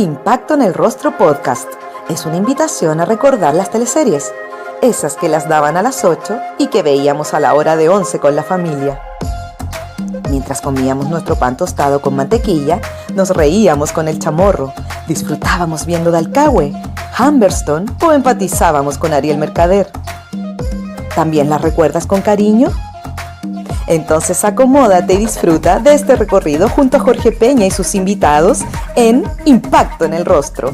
Impacto en el Rostro Podcast es una invitación a recordar las teleseries, esas que las daban a las 8 y que veíamos a la hora de 11 con la familia. Mientras comíamos nuestro pan tostado con mantequilla, nos reíamos con el chamorro, disfrutábamos viendo Dalcahue, Humberstone o empatizábamos con Ariel Mercader. ¿También las recuerdas con cariño? Entonces acomódate y disfruta de este recorrido junto a Jorge Peña y sus invitados en Impacto en el Rostro.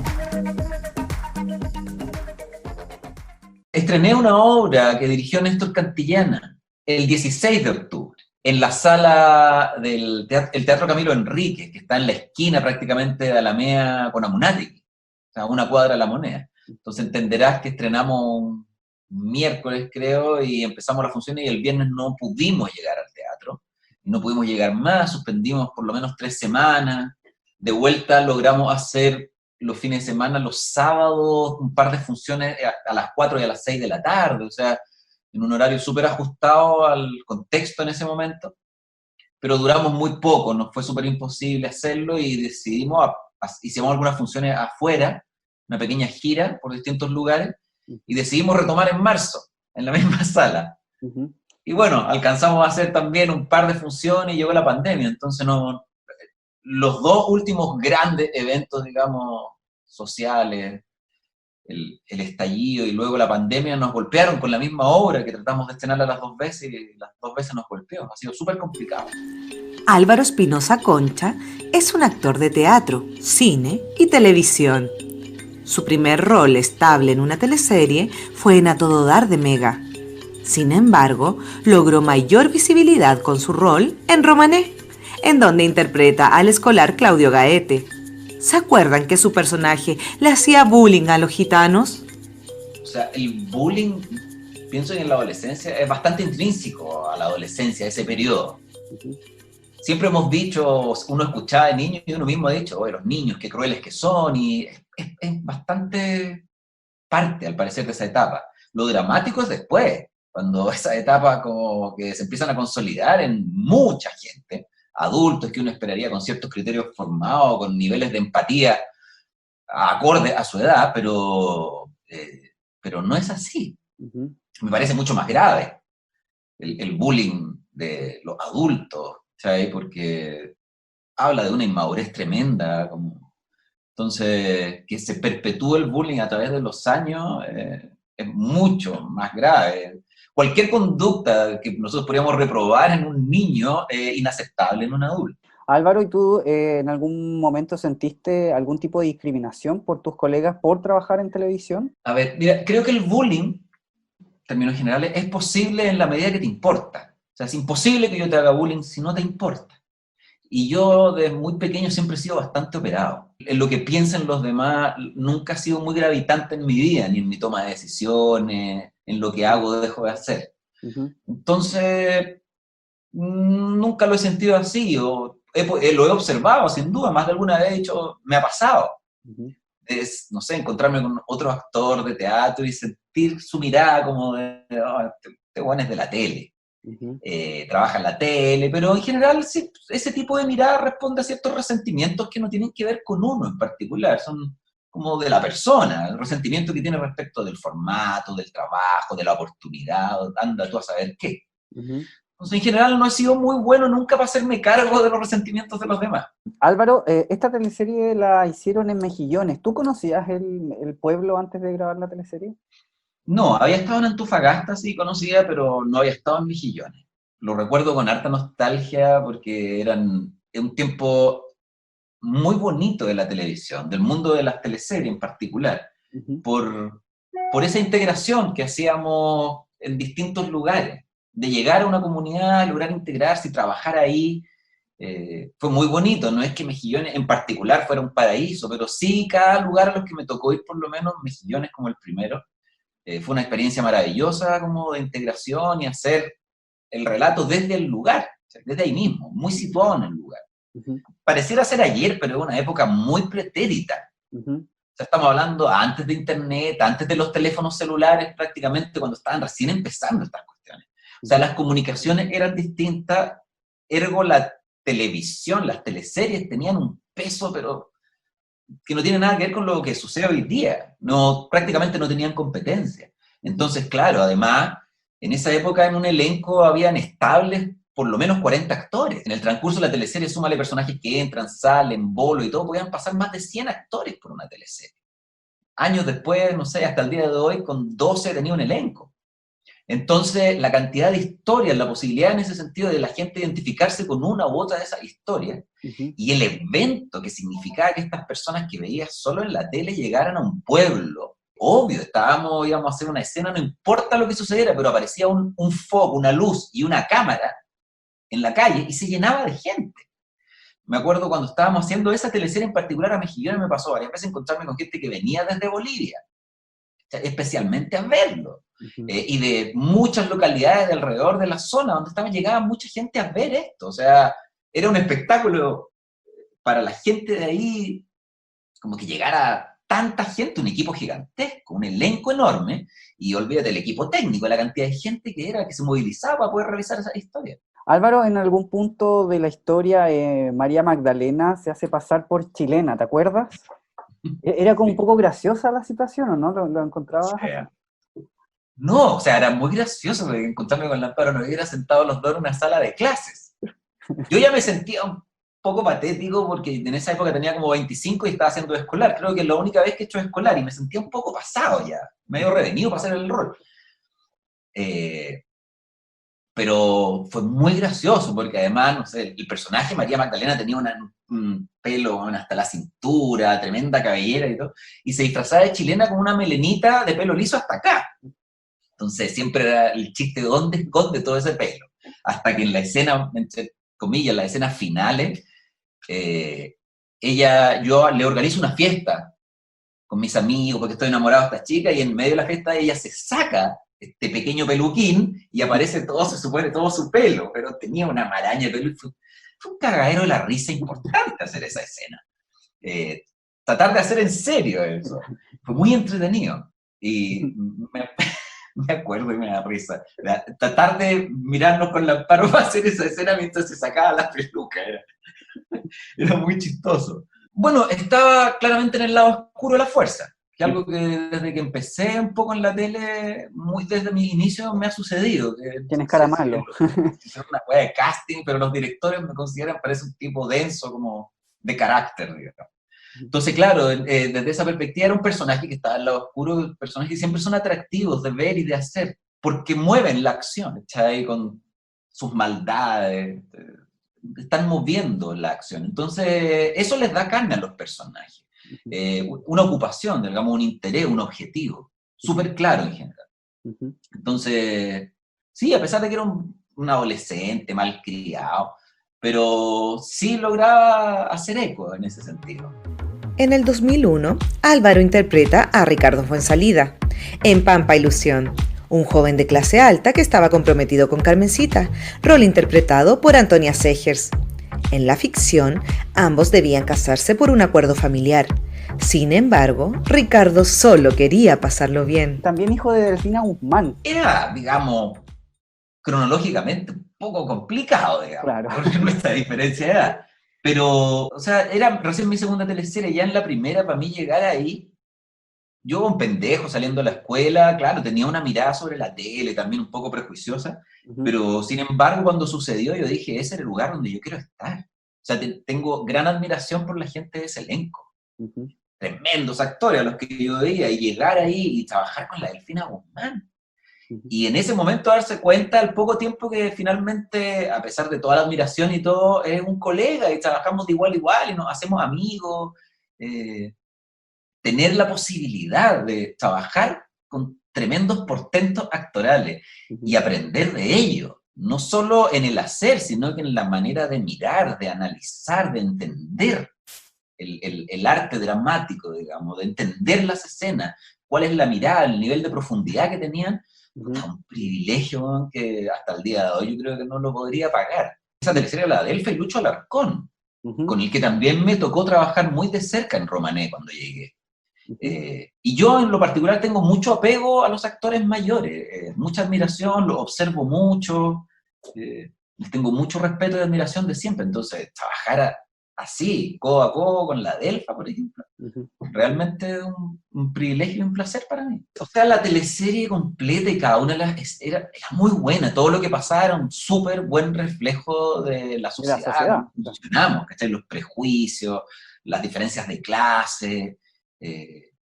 Estrené una obra que dirigió Néstor Cantillana el 16 de octubre en la sala del Teatro Camilo Enríquez, que está en la esquina prácticamente de Alameda con Amunátegui, o sea, una cuadra de La Moneda. Entonces entenderás que estrenamos un miércoles, creo, y empezamos las funciones y el viernes no pudimos llegar al teatro, y no pudimos llegar más, suspendimos por lo menos 3 semanas, de vuelta logramos hacer los fines de semana, los sábados, un par de funciones a las 4 y a las 6 de la tarde, o sea, en un horario súper ajustado al contexto en ese momento, pero duramos muy poco, nos fue súper imposible hacerlo y decidimos, hicimos algunas funciones afuera, una pequeña gira por distintos lugares, y decidimos retomar en marzo, en la misma sala. Uh-huh. Y bueno, alcanzamos a hacer también un par de funciones y llegó la pandemia, entonces los dos últimos grandes eventos, digamos, sociales, el estallido y luego la pandemia nos golpearon con la misma obra que tratamos de estrenarla las 2 veces y las 2 veces nos golpeó. Ha sido súper complicado. Álvaro Espinosa Concha es un actor de teatro, cine y televisión. Su primer rol estable en una teleserie fue en A Todo Dar de Mega. Sin embargo, logró mayor visibilidad con su rol en Romané, en donde interpreta al escolar Claudio Gaete. ¿Se acuerdan que su personaje le hacía bullying a los gitanos? O sea, el bullying, pienso que en la adolescencia, es bastante intrínseco a la adolescencia, ese periodo. Siempre hemos dicho, uno escuchaba de niños y uno mismo ha dicho, oye, los niños, qué crueles que son, y es bastante parte, al parecer, de esa etapa. Lo dramático es después, cuando esa etapa como que se empiezan a consolidar en mucha gente, adultos que uno esperaría con ciertos criterios formados, con niveles de empatía acorde a su edad, pero no es así. Uh-huh. Me parece mucho más grave el bullying de los adultos, ¿sabes? Porque habla de una inmadurez tremenda. Entonces, que se perpetúe el bullying a través de los años es mucho más grave. Cualquier conducta que nosotros podríamos reprobar en un niño es inaceptable en un adulto. Álvaro, ¿y tú en algún momento sentiste algún tipo de discriminación por tus colegas por trabajar en televisión? A ver, mira, creo que el bullying, en términos generales, es posible en la medida que te importa. O sea, es imposible que yo te haga bullying si no te importa. Y yo desde muy pequeño siempre he sido bastante operado. En lo que piensan los demás nunca ha sido muy gravitante en mi vida, ni en mi toma de decisiones, en lo que hago o dejo de hacer. Uh-huh. Entonces, nunca lo he sentido así, lo he observado, sin duda, más de alguna vez he dicho, me ha pasado. Uh-huh. Es, no sé, encontrarme con otro actor de teatro y sentir su mirada como de, oh, este bueno es de la tele. Uh-huh. Trabaja en la tele, pero en general sí, ese tipo de mirada responde a ciertos resentimientos que no tienen que ver con uno en particular, son como de la persona, el resentimiento que tiene respecto del formato, del trabajo, de la oportunidad, anda tú a saber qué. Uh-huh. Entonces, en general no he sido muy bueno nunca para hacerme cargo de los resentimientos de los demás. Álvaro, esta teleserie la hicieron en Mejillones. ¿Tú conocías el pueblo antes de grabar la teleserie? No, había estado en Antofagasta, sí conocía, pero no había estado en Mejillones. Lo recuerdo con harta nostalgia porque era un tiempo muy bonito de la televisión, del mundo de las teleseries en particular, uh-huh. por esa integración que hacíamos en distintos lugares, de llegar a una comunidad, lograr integrarse y trabajar ahí. Fue muy bonito, no es que Mejillones en particular fuera un paraíso, pero sí cada lugar a los que me tocó ir, por lo menos Mejillones como el primero, fue una experiencia maravillosa como de integración y hacer el relato desde el lugar, o sea, desde ahí mismo, muy situado en el lugar. Uh-huh. Pareciera ser ayer, pero es una época muy pretérita. Uh-huh. O sea, estamos hablando antes de internet, antes de los teléfonos celulares prácticamente, cuando estaban recién empezando estas cuestiones. O sea, las comunicaciones eran distintas, ergo la televisión, las teleseries tenían un peso, pero que no tiene nada que ver con lo que sucede hoy día. No, prácticamente no tenían competencia. Entonces, claro, además, en esa época en un elenco habían estables por lo menos 40 actores. En el transcurso de la teleserie, súmale personajes que entran, salen, bolo y todo, podían pasar más de 100 actores por una teleserie. Años después, no sé, hasta el día de hoy, con 12 tenía un elenco. Entonces, la cantidad de historias, la posibilidad en ese sentido de la gente identificarse con una u otra de esas historias, y el evento que significaba que estas personas que veías solo en la tele llegaran a un pueblo. Obvio, íbamos a hacer una escena, no importa lo que sucediera, pero aparecía un foco, una luz y una cámara en la calle y se llenaba de gente. Me acuerdo cuando estábamos haciendo esa teleserie en particular a Mejillones, me pasó varias veces encontrarme con gente que venía desde Bolivia, especialmente a verlo. Y de muchas localidades de alrededor de la zona donde llegaba mucha gente a ver esto. O sea, era un espectáculo para la gente de ahí, como que llegara tanta gente, un equipo gigantesco, un elenco enorme, y olvídate el equipo técnico, la cantidad de gente que se movilizaba para poder realizar esa historia. Álvaro, en algún punto de la historia, María Magdalena se hace pasar por chilena, ¿te acuerdas? Era como un poco graciosa la situación, ¿o no? ¿Lo encontrabas? O sea, no, o sea, era muy gracioso porque encontrarme con Amparo Nogueira sentado los dos en una sala de clases. Yo ya me sentía un poco patético porque en esa época tenía como 25 y estaba haciendo escolar. Creo que es la única vez que he hecho escolar y me sentía un poco pasado ya, medio revenido para hacer el rol. Pero fue muy gracioso porque además, no sé, el personaje María Magdalena tenía un pelo hasta la cintura, tremenda cabellera y todo, y se disfrazaba de chilena con una melenita de pelo liso hasta acá. Entonces siempre era el chiste, ¿dónde esconde todo ese pelo? Hasta que en la escena, entre comillas, las escenas finales, yo le organizo una fiesta con mis amigos porque estoy enamorado de esta chica y en medio de la fiesta ella se saca este pequeño peluquín y aparece se supone todo su pelo, pero tenía una maraña de pelo y fue un cagadero de la risa importante hacer esa escena. Tratar de hacer en serio eso. Fue muy entretenido. Y me acuerdo y me da risa. Tratar de mirarnos con la Amparo para hacer esa escena mientras se sacaba la peluca. Era muy chistoso. Bueno, estaba claramente en el lado oscuro de la fuerza, que es algo que desde que empecé un poco en la tele, muy desde mi inicio me ha sucedido. Tienes cara malo. Es una hueá de casting, pero los directores me consideran, parece un tipo denso, como de carácter, digamos. Entonces, claro, desde esa perspectiva era un personaje que estaba al lado oscuro, personajes que siempre son atractivos de ver y de hacer, porque mueven la acción, está ahí con sus maldades, están moviendo la acción. Entonces, eso les da carne a los personajes. Una ocupación, digamos, un interés, un objetivo, súper claro en general. Entonces, sí, a pesar de que era un adolescente malcriado, pero sí lograba hacer eco en ese sentido. En el 2001, Álvaro interpreta a Ricardo Fuenzalida en Pampa Ilusión, un joven de clase alta que estaba comprometido con Carmencita, rol interpretado por Antonia Segers. En la ficción, ambos debían casarse por un acuerdo familiar. Sin embargo, Ricardo solo quería pasarlo bien. También hijo de Delfina Guzmán. Era, digamos, cronológicamente un poco complicado, digamos, Claro. por nuestra diferencia de edad. Pero, o sea, era recién mi segunda teleserie, ya en la primera, para mí llegar ahí, yo un pendejo saliendo de la escuela, claro, tenía una mirada sobre la tele, también un poco prejuiciosa, pero sin embargo, cuando sucedió, yo dije, ese era el lugar donde yo quiero estar. O sea, tengo gran admiración por la gente de ese elenco. Tremendos actores a los que yo veía, y llegar ahí y trabajar con la Delfina Guzmán. Y en ese momento darse cuenta al poco tiempo que finalmente, a pesar de toda la admiración y todo, es un colega y trabajamos de igual a igual y nos hacemos amigos. Tener la posibilidad de trabajar con tremendos portentos actorales y aprender de ello, no solo en el hacer, sino que en la manera de mirar, de analizar, de entender el arte dramático, digamos, de entender las escenas, cuál es la mirada, el nivel de profundidad que tenían. Un privilegio que hasta el día de hoy yo creo que no lo podría pagar. Esa teleserie era la de Delfa y Lucho Alarcón, con el que también me tocó trabajar muy de cerca en Romané cuando llegué. Y yo en lo particular tengo mucho apego a los actores mayores, mucha admiración, los observo mucho, les tengo mucho respeto y admiración de siempre. Entonces, trabajar así, codo a codo con la Delfa, por ejemplo. Ujú. Realmente un privilegio y un placer para mí. O sea, la teleserie completa y cada una de era muy buena. Todo lo que pasaba era un súper buen reflejo de la De la sociedad, sociedad. cómo funcionamos, ¿cachai? Los prejuicios, las diferencias de clase,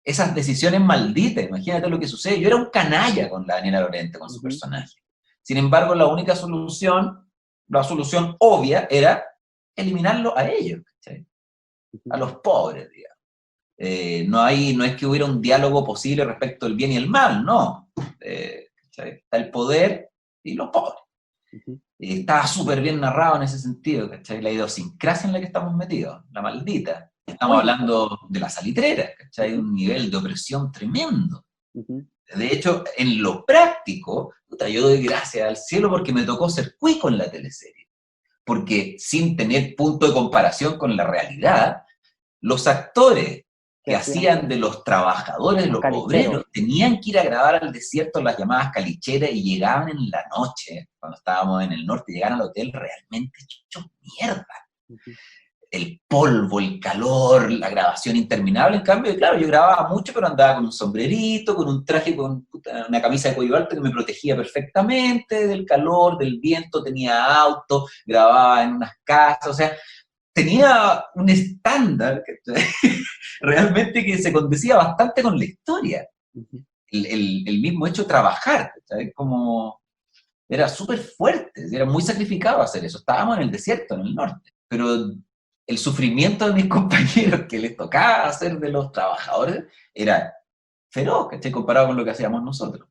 esas decisiones malditas. Imagínate lo que sucede. Yo era un canalla con la Daniela Lorente, con su Ujú. personaje. Sin embargo, la solución obvia era eliminarlo a ellos, ¿cachai? A los pobres, digamos. No es que hubiera un diálogo posible respecto del bien y el mal, no. ¿Cachai? Está el poder y los pobres. Ujú. Estaba súper bien narrado en ese sentido, ¿cachai? La idiosincrasia en la que estamos metidos, la maldita. Estamos Oye, hablando de la salitrera, ¿cachai? ujú, Un nivel de opresión tremendo. ujú. De hecho, en lo práctico, puta, yo doy gracias al cielo porque me tocó ser cuico en la teleserie. Porque sin tener punto de comparación con la realidad, los actores ¿Qué que hacían? hacían de los trabajadores, Los los calicheros. obreros, tenían que ir a grabar al desierto las llamadas calicheras y llegaban en la noche, cuando estábamos en el norte, llegaban al hotel realmente hechos mierda. Ujú. El polvo, el calor, la grabación interminable. En cambio, claro, yo grababa mucho, pero andaba con un sombrerito, con un traje, con una camisa de cuello alto que me protegía perfectamente del calor, del viento, tenía auto, grababa en unas casas, o sea, tenía un estándar realmente que se condecía bastante con la historia. Ujú. El mismo hecho de trabajar, ¿sabes? Como era súper fuerte, era muy sacrificado hacer eso. Estábamos en el desierto, en el norte, pero el sufrimiento de mis compañeros que les tocaba hacer de los trabajadores era feroz, ¿cachai? Comparado con lo que hacíamos nosotros.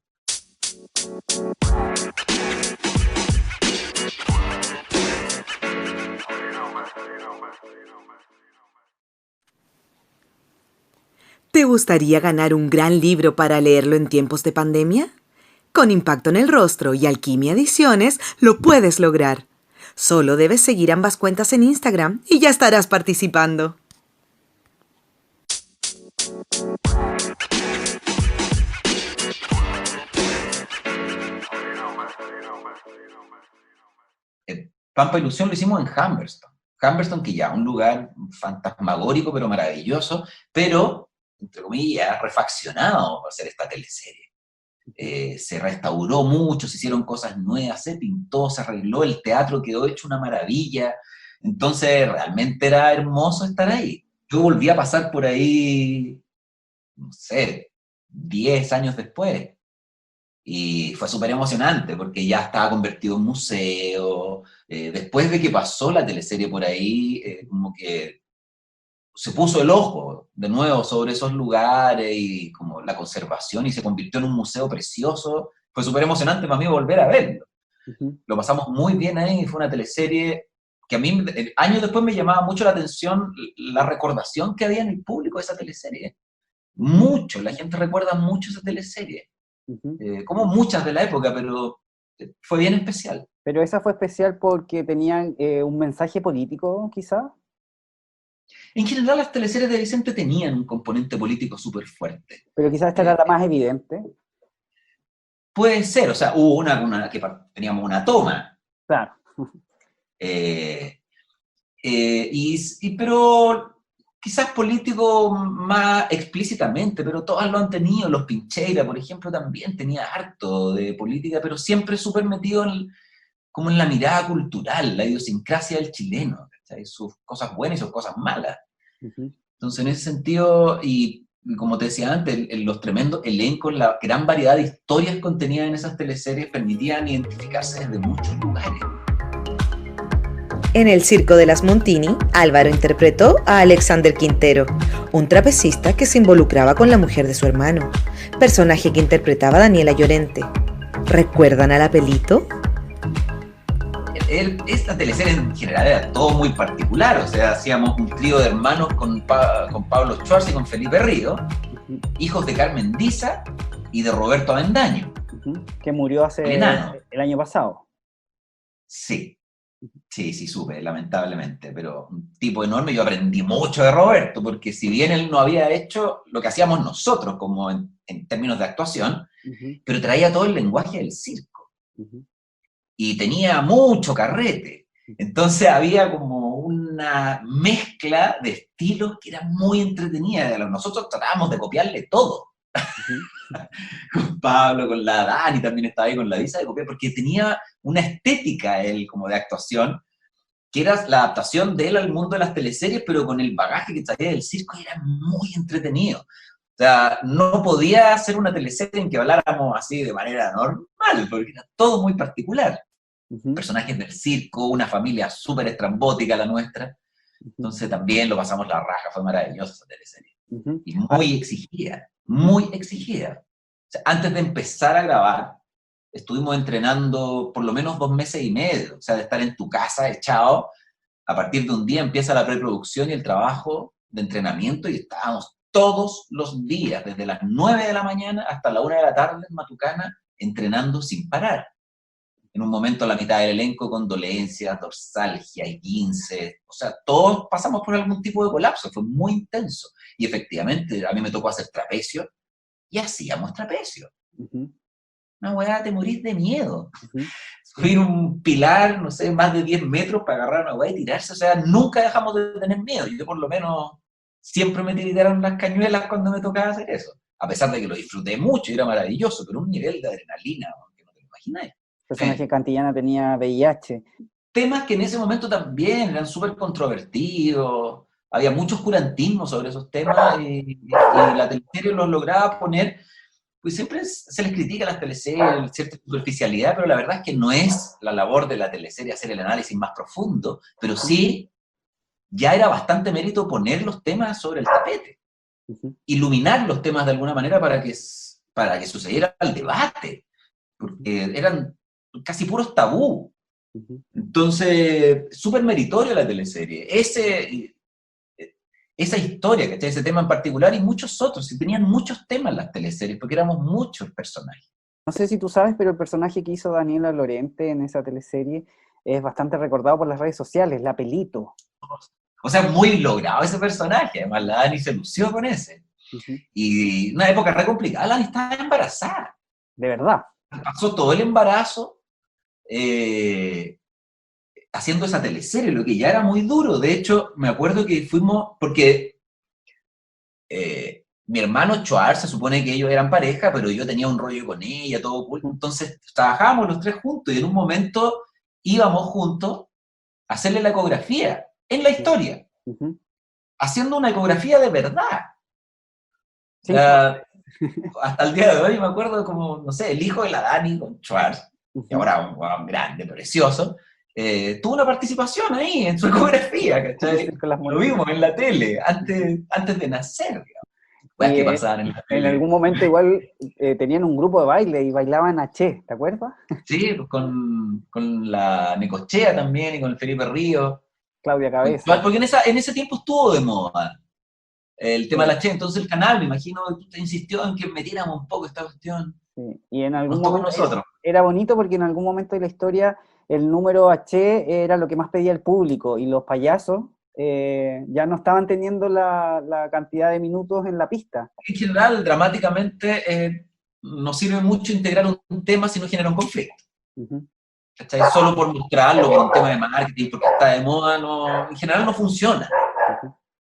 ¿Te gustaría ganar un gran libro para leerlo en tiempos de pandemia? Con Impacto en el Rostro y Alquimia Ediciones lo puedes lograr. Solo debes seguir ambas cuentas en Instagram y ya estarás participando. Pampa Ilusión lo hicimos en Humberstone. Humberstone, que ya un lugar fantasmagórico, pero maravilloso, pero, entre comillas, refaccionado para hacer esta teleserie. Se restauró mucho, se hicieron cosas nuevas, se pintó, se arregló, el teatro quedó hecho una maravilla. Entonces, realmente era hermoso estar ahí. Yo volví a pasar por ahí, no sé, 10 años después. Y fue súper emocionante porque ya estaba convertido en museo. Después de que pasó la teleserie por ahí, como que se puso el ojo de nuevo sobre esos lugares y como la conservación y se convirtió en un museo precioso. Fue súper emocionante para mí volver a verlo. Ujú. Lo pasamos muy bien ahí, fue una teleserie que a mí años después me llamaba mucho la atención la recordación que había en el público de esa teleserie. Ujú. Mucho, la gente recuerda mucho esa teleserie, Ujú. como muchas de la época, pero fue bien especial. Pero esa fue especial porque tenían un mensaje político, quizá. En general, las teleseries de Vicente tenían un componente político súper fuerte. Pero quizás esta era Eh, la más evidente. Puede ser, o sea, hubo una que teníamos una toma, Claro. eh, pero quizás político más explícitamente, pero todas lo han tenido. Los Pincheira, por ejemplo, también tenía harto de política, pero siempre súper metido como en la mirada cultural, la idiosincrasia del chileno, ¿cachai? Sus cosas buenas y sus cosas malas. Ujú. Entonces, en ese sentido, y como te decía antes, los tremendos elencos, la gran variedad de historias contenidas en esas teleseries permitían identificarse desde muchos lugares. En el Circo de las Montini, Álvaro interpretó a Alexander Quintero, un trapecista que se involucraba con la mujer de su hermano, personaje que interpretaba Daniela Llorente. ¿Recuerdan al Apelito? Esta teleserie en general era todo muy particular, o sea, hacíamos un trío de hermanos con Pablo Schwartz y con Felipe Río, Ujú. hijos de Carmen Diza y de Roberto Avendaño, Ujú. Que murió el hace enano. el año pasado. Sí, sí, supe, lamentablemente, pero un tipo enorme. Yo aprendí mucho de Roberto, porque si bien él no había hecho lo que hacíamos nosotros, como en términos de actuación, Ujú. pero traía todo el lenguaje del circo. Ujú. Y tenía mucho carrete. Entonces había como una mezcla de estilos que era muy entretenida. Nosotros tratábamos de copiarle todo. Con Pablo, con la Dani también estaba ahí, con la Isa, de copiar, porque tenía una estética él como de actuación, que era la adaptación de él al mundo de las teleseries, pero con el bagaje que traía del circo, y era muy entretenido. O sea, no podía hacer una teleserie en que habláramos así de manera normal, porque era todo muy particular. Personajes del circo, una familia súper estrambótica la nuestra. Entonces también lo pasamos la raja, fue maravillosa esa teleserie. Y muy exigida, muy exigida. O sea, antes de empezar a grabar, estuvimos entrenando por lo menos 2 meses y medio, o sea, de estar en tu casa echado, a partir de un día empieza la preproducción y el trabajo de entrenamiento, y estábamos todos los días, desde las 9 de la mañana hasta la 1 de la tarde en Matucana, entrenando sin parar. En un momento la mitad del elenco con dolencias, dorsalgia, esguinces, o sea, todos pasamos por algún tipo de colapso, fue muy intenso. Y efectivamente, a mí me tocó hacer trapecio, y hacíamos trapecio. Una weá, te morís de miedo. Subir un pilar, no sé, más de 10 metros para agarrar una weá y tirarse, o sea, nunca dejamos de tener miedo. Yo por lo menos siempre me tiraron las cañuelas cuando me tocaba hacer eso. A pesar de que lo disfruté mucho y era maravilloso, pero un nivel de adrenalina que no te lo imagináis. El personaje Cantillana tenía VIH. Temas que en ese momento también eran súper controvertidos, había mucho oscurantismo sobre esos temas, y la teleserie los lograba poner, pues siempre se les critica a las teleseries, cierta superficialidad, pero la verdad es que no es la labor de la teleserie hacer el análisis más profundo, pero sí ya era bastante mérito poner los temas sobre el tapete, iluminar los temas de alguna manera para que sucediera el debate, porque eran casi puros tabú. Entonces, súper meritorio la teleserie. Esa historia, ¿cachai? Ese tema en particular y muchos otros, y tenían muchos temas las teleseries, porque éramos muchos personajes. No sé si tú sabes, pero el personaje que hizo Daniela Lorente en esa teleserie es bastante recordado por las redes sociales, la Pelito. O sea, muy logrado ese personaje, además la Dani se lució con ese. Y una época re complicada, la Dani estaba embarazada. De verdad. Pasó todo el embarazo haciendo esa teleserie, lo que ya era muy duro. De hecho, me acuerdo que fuimos, porque mi hermano Choar, se supone que ellos eran pareja, pero yo tenía un rollo con ella, todo cool. Entonces trabajábamos los 3 juntos, y en un momento íbamos juntos a hacerle la ecografía, en la historia, haciendo una ecografía de verdad. Sí. Hasta el día de hoy me acuerdo como, no sé, el hijo de la Dani con Schwarz, que ahora un grande, precioso, tuvo una participación ahí en su ecografía, ¿cachai? Sí, Lo vimos en la tele, antes de nacer, digamos. Pues que pasaban en la en tele. algún momento igual tenían un grupo de baile y bailaban a Che, ¿te acuerdas? Sí, pues con la Necochea también y con el Felipe Ríos. Claudia Cabeza. Porque en ese tiempo estuvo de moda el tema de la Che, entonces el canal, me imagino, insistió en que metiéramos un poco esta cuestión. Sí. Y en algún Nos tocó momento nosotros. era bonito porque en algún momento de la historia el número H era lo que más pedía el público, y los payasos ya no estaban teniendo la cantidad de minutos en la pista. En general, dramáticamente, no sirve mucho integrar un tema si no genera un conflicto. ¿Cachai? Solo por mostrarlo, por un tema de marketing, porque está de moda, en general no funciona.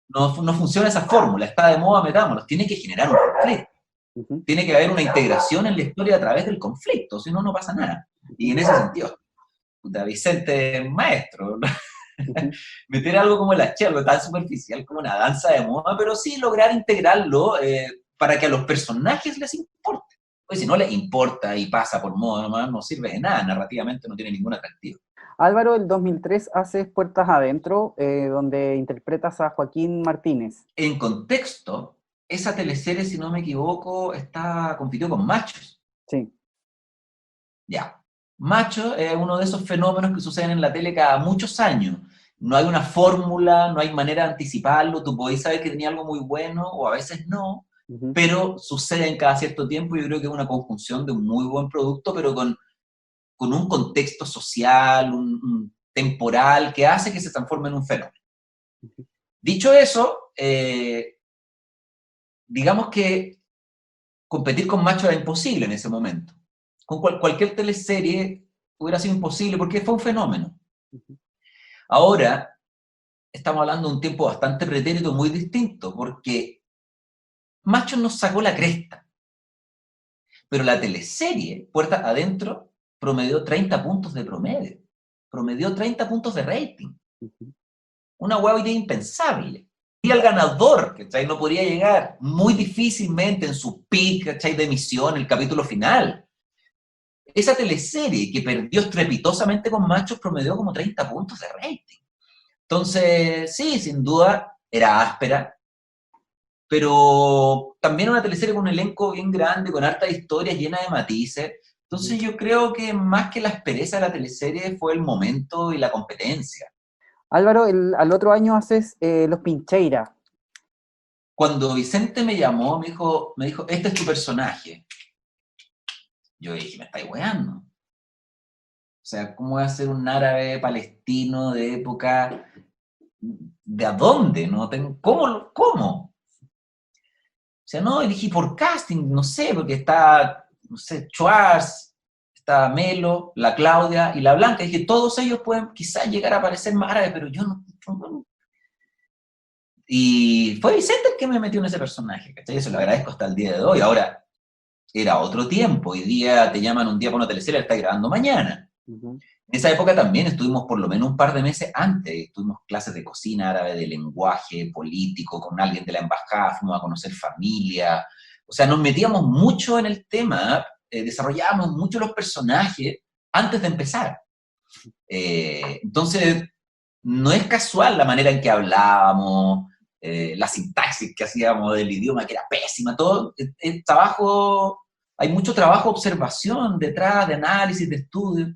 No funciona esa fórmula, está de moda, metámonos, tiene que generar un conflicto. Tiene que haber una integración en la historia a través del conflicto, si no, no pasa nada. Y en ese sentido, Vicente es maestro. Meter algo como la Che, algo tan superficial como una danza de moda, pero sí lograr integrarlo para que a los personajes les importe. Pues si no les importa y pasa por moda nomás, no sirve de nada, narrativamente no tiene ningún atractivo. Álvaro, el 2003 haces Puertas Adentro, donde interpretas a Joaquín Martínez. En contexto, esa teleserie, si no me equivoco, compitió con Machos. Sí. Ya. Macho es uno de esos fenómenos que suceden en la tele cada muchos años. No hay una fórmula, no hay manera de anticiparlo, tú podés saber que tenía algo muy bueno, o a veces no, pero sucede en cada cierto tiempo. Yo creo que es una conjunción de un muy buen producto, pero con un contexto social, un temporal, que hace que se transforme en un fenómeno. Dicho eso, digamos que competir con Macho era imposible en ese momento. Con cualquier teleserie hubiera sido imposible, porque fue un fenómeno. Ahora, estamos hablando de un tiempo bastante pretérito, muy distinto, porque Machos nos sacó la cresta, pero la teleserie, Puertas Adentro, promedió 30 puntos de promedio, promedió 30 puntos de rating. Una hueá hoy día impensable. Y el ganador, ¿cachai? No podría llegar muy difícilmente en su peak, ¿cachai? De emisión, el capítulo final. Esa teleserie que perdió estrepitosamente con Machos promedió como 30 puntos de rating. Entonces, sí, sin duda, era áspera, pero también una teleserie con un elenco bien grande, con hartas historias llenas de matices. Entonces yo creo que más que la aspereza de la teleserie fue el momento y la competencia. Álvaro, al otro año haces Los Pincheira. Cuando Vicente me llamó, me dijo, este es tu personaje. Yo dije, me estáis weando. O sea, ¿cómo voy a ser un árabe palestino de época? ¿De a dónde? No tengo, ¿cómo? ¿Cómo? O sea, no, elegí por casting, no sé, porque está, no sé, Schwartz, está Melo, la Claudia y la Blanca. Dije, todos ellos pueden quizás llegar a parecer más árabes, pero yo no. Y fue Vicente el que me metió en ese personaje, ¿cachai? Eso lo agradezco hasta el día de hoy. Ahora, era otro tiempo. Hoy día te llaman un día para una teleserie y la estás grabando mañana. Uh-huh. En esa época también estuvimos por lo menos un par de meses antes. Tuvimos clases de cocina árabe, de lenguaje político, con alguien de la embajada, fuimos a conocer familia. O sea, nos metíamos mucho en el tema, desarrollábamos mucho los personajes antes de empezar. Entonces, no es casual la manera en que hablábamos, la sintaxis que hacíamos del idioma, que era pésima, todo el trabajo, hay mucho trabajo, observación detrás, de análisis, de estudio,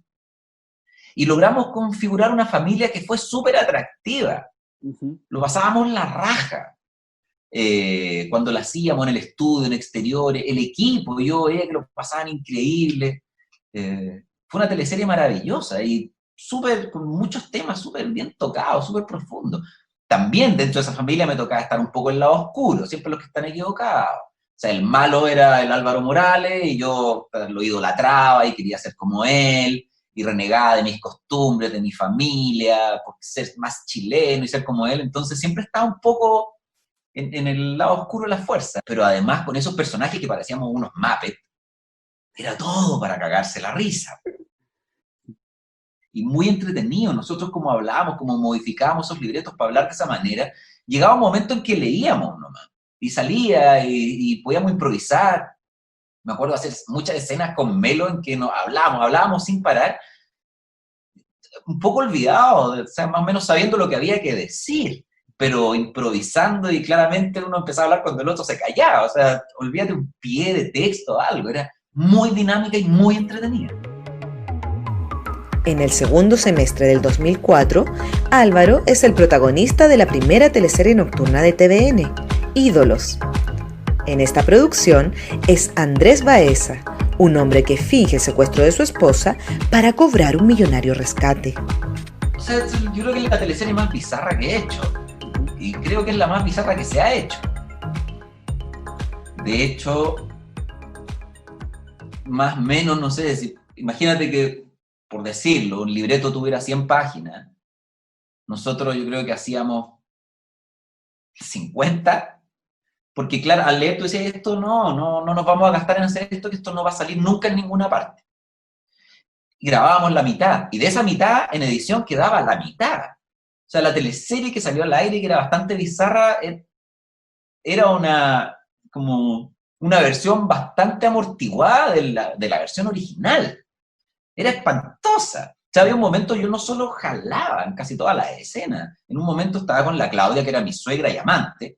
y logramos configurar una familia que fue súper atractiva. Uh-huh. Lo pasábamos la raja. Cuando la hacíamos en el estudio, en exteriores, el equipo, yo veía que lo pasaban increíble. Fue una teleserie maravillosa y súper, con muchos temas súper bien tocados, súper profundos. También dentro de esa familia me tocaba estar un poco en el lado oscuro, siempre los que están equivocados. O sea, el malo era el Álvaro Morales y yo lo idolatraba y quería ser como él y renegaba de mis costumbres, de mi familia, por ser más chileno y ser como él. Entonces siempre estaba un poco en el lado oscuro de la fuerza, pero además con esos personajes que parecíamos unos Muppets, era todo para cagarse la risa. Y muy entretenido. Nosotros como hablábamos, como modificábamos esos libretos para hablar de esa manera, llegaba un momento en que leíamos nomás, y salía y podíamos improvisar. Me acuerdo hacer muchas escenas con Melo en que nos hablábamos sin parar, un poco olvidados, o sea, más o menos sabiendo lo que había que decir, pero improvisando y claramente uno empezaba a hablar cuando el otro se callaba, o sea, olvídate un pie de texto o algo, era muy dinámica y muy entretenida. En el segundo semestre del 2004, Álvaro es el protagonista de la primera teleserie nocturna de TVN, Ídolos. En esta producción es Andrés Baeza, un hombre que finge el secuestro de su esposa para cobrar un millonario rescate. O sea, yo creo que es la teleserie más bizarra que he hecho, y creo que es la más bizarra que se ha hecho. De hecho, más o menos, no sé, imagínate que, por decirlo, un libreto tuviera 100 páginas, nosotros yo creo que hacíamos 50, porque claro, al leer tú decías, esto no nos vamos a gastar en hacer esto, que esto no va a salir nunca en ninguna parte. Y grabábamos la mitad, y de esa mitad en edición quedaba la mitad. O sea, la teleserie que salió al aire, que era bastante bizarra, era como una versión bastante amortiguada de la versión original. Era espantosa. O sea, había un momento yo no solo jalaba en casi todas las escenas, en un momento estaba con la Claudia, que era mi suegra y amante,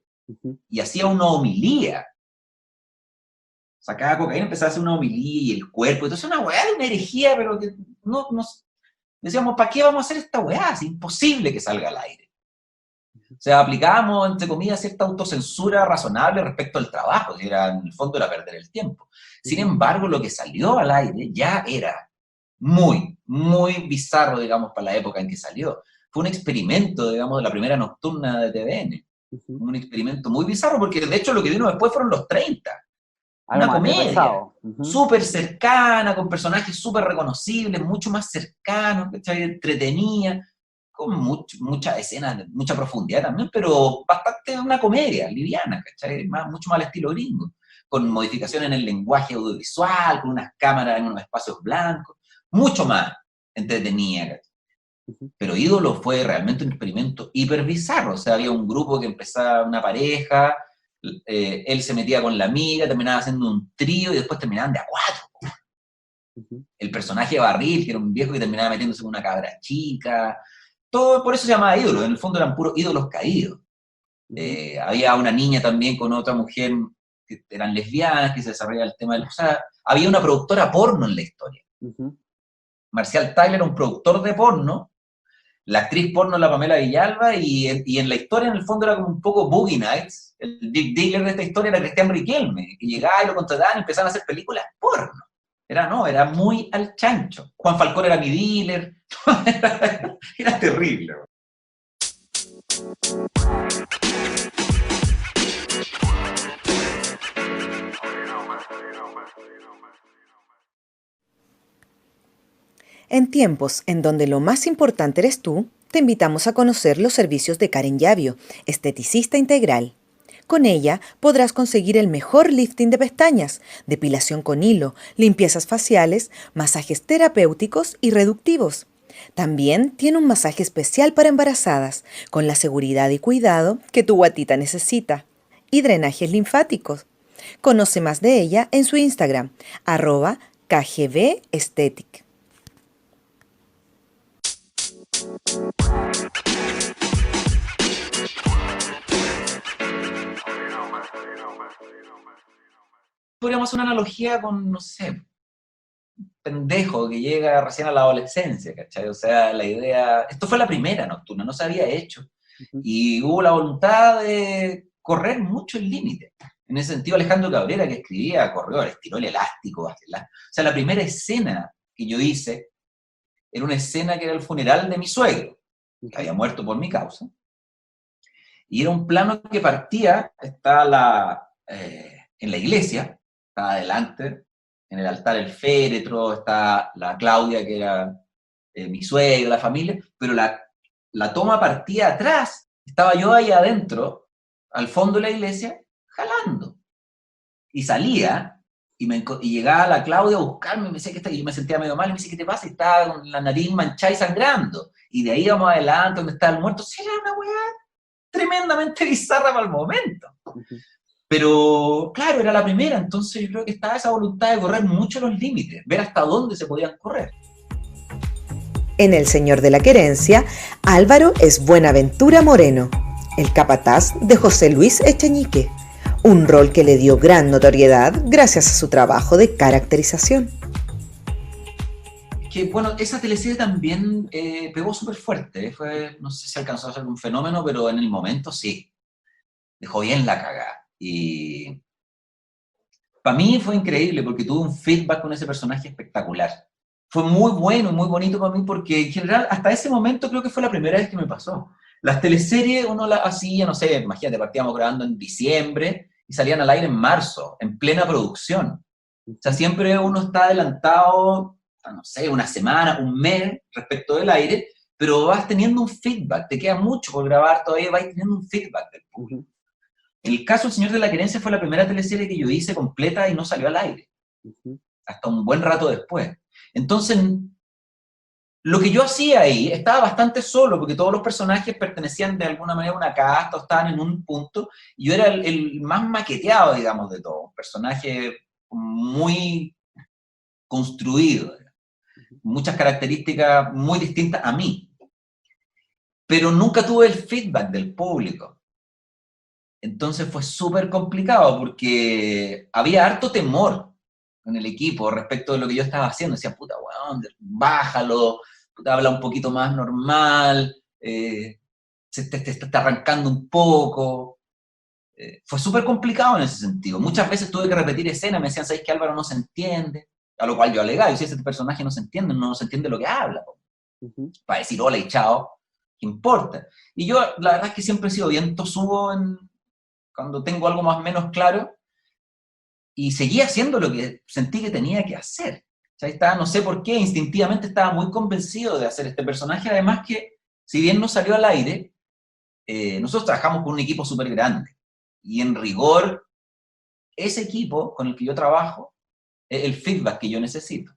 y hacía una homilía. Sacaba cocaína, empezaba a hacer una homilía y el cuerpo, entonces una weá de una herejía, pero que no decíamos, ¿para qué vamos a hacer esta weá? Es imposible que salga al aire. O sea, aplicábamos, entre comillas, cierta autocensura razonable respecto al trabajo, que era, en el fondo era perder el tiempo. Sin embargo, lo que salió al aire ya era muy, muy bizarro, digamos, para la época en que salió. Fue un experimento, digamos, de la primera nocturna de TVN. Un experimento muy bizarro, porque de hecho lo que vino después fueron los 30. Algo Una más comedia aterrizado. súper cercana, con personajes súper reconocibles, mucho más cercanos, ¿cachai? Entretenida, con muchas escenas, de mucha profundidad también, pero bastante una comedia, liviana, ¿cachai? Mucho más al estilo gringo, con modificaciones en el lenguaje audiovisual, con unas cámaras en unos espacios blancos, mucho más entretenida, ¿cachai? Pero Ídolo fue realmente un experimento hiper bizarro, o sea, había un grupo que empezaba una pareja, él se metía con la amiga, terminaba haciendo un trío y después terminaban de a 4. El personaje de Barril, que era un viejo que terminaba metiéndose con una cabra chica, todo por eso se llamaba Ídolo, en el fondo eran puros ídolos caídos. Había una niña también con otra mujer que eran lesbianas, que se desarrollaba el tema del... O sea, había una productora porno en la historia. Marcial Tyler era un productor de porno, la actriz porno la Pamela Villalba, y en la historia en el fondo era como un poco Boogie Nights. El big dealer de esta historia era Cristian Riquelme, que llegaba y lo contrataban y empezaban a hacer películas porno. Era muy al chancho. Juan Falcón era mi dealer. Era terrible. En tiempos en donde lo más importante eres tú, te invitamos a conocer los servicios de Karen Llavio, esteticista integral. Con ella podrás conseguir el mejor lifting de pestañas, depilación con hilo, limpiezas faciales, masajes terapéuticos y reductivos. También tiene un masaje especial para embarazadas, con la seguridad y cuidado que tu guatita necesita. Y drenajes linfáticos. Conoce más de ella en su Instagram, @kgbaesthetic. Podríamos hacer una analogía con, no sé, pendejo que llega recién a la adolescencia, ¿cachai? O sea, la idea... Esto fue la primera nocturna, no se había hecho. Y hubo la voluntad de correr mucho el límite. En ese sentido, Alejandro Cabrera, que escribía, corrió, estiró el elástico. O sea, la primera escena que yo hice era una escena que era el funeral de mi suegro, que había muerto por mi causa. Y era un plano que partía, está en la iglesia, está adelante, en el altar el féretro, está la Claudia, que era mi suegra, la familia, pero la toma partía atrás, estaba yo ahí adentro, al fondo de la iglesia, jalando. Y salía, y llegaba la Claudia a buscarme, y me decía y yo me sentía medio mal, y me dice, ¿qué te pasa? Y estaba con la nariz manchada y sangrando. Y de ahí vamos adelante, donde estaba el muerto. Sí, era una weá tremendamente bizarra para el momento. Pero, claro, era la primera, entonces yo creo que estaba esa voluntad de correr mucho los límites, ver hasta dónde se podían correr. En El Señor de la Querencia, Álvaro es Buenaventura Moreno, el capataz de José Luis Echeñique, un rol que le dio gran notoriedad gracias a su trabajo de caracterización. Que, bueno, esa teleserie también pegó súper fuerte, no sé si alcanzó a ser un fenómeno, pero en el momento sí, dejó bien la cagada. Y para mí fue increíble porque tuve un feedback con ese personaje espectacular. Fue muy bueno, muy bonito para mí porque en general hasta ese momento creo que fue la primera vez que me pasó. Las teleseries uno las hacía, no sé, imagínate, partíamos grabando en diciembre y salían al aire en marzo, en plena producción. O sea, siempre uno está adelantado, no sé, una semana, un mes respecto del aire, pero vas teniendo un feedback, te queda mucho por grabar, todavía vas teniendo un feedback del público. En el caso del Señor de la Querencia fue la primera teleserie que yo hice completa y no salió al aire. Hasta un buen rato después. Entonces, lo que yo hacía ahí, estaba bastante solo, porque todos los personajes pertenecían de alguna manera a una casta o estaban en un punto, y yo era el más maqueteado, digamos, de todo. Un personaje muy construido, muchas características muy distintas a mí. Pero nunca tuve el feedback del público. Entonces fue súper complicado porque había harto temor en el equipo respecto de lo que yo estaba haciendo. Decía, puta, weón, bájalo, puta, habla un poquito más normal, se te está arrancando un poco. Fue súper complicado en ese sentido. Muchas veces tuve que repetir escenas, me decían, ¿sabes que Álvaro no se entiende? A lo cual yo alegaba, yo decía, ese personaje no se entiende lo que habla. Para decir hola y chao, ¿qué importa? Y yo, la verdad es que siempre he sido bien tosudo cuando tengo algo más o menos claro, y seguía haciendo lo que sentí que tenía que hacer. O sea, estaba, no sé por qué, instintivamente estaba muy convencido de hacer este personaje, además que si bien no salió al aire, nosotros trabajamos con un equipo súper grande, y en rigor, ese equipo con el que yo trabajo es el feedback que yo necesito.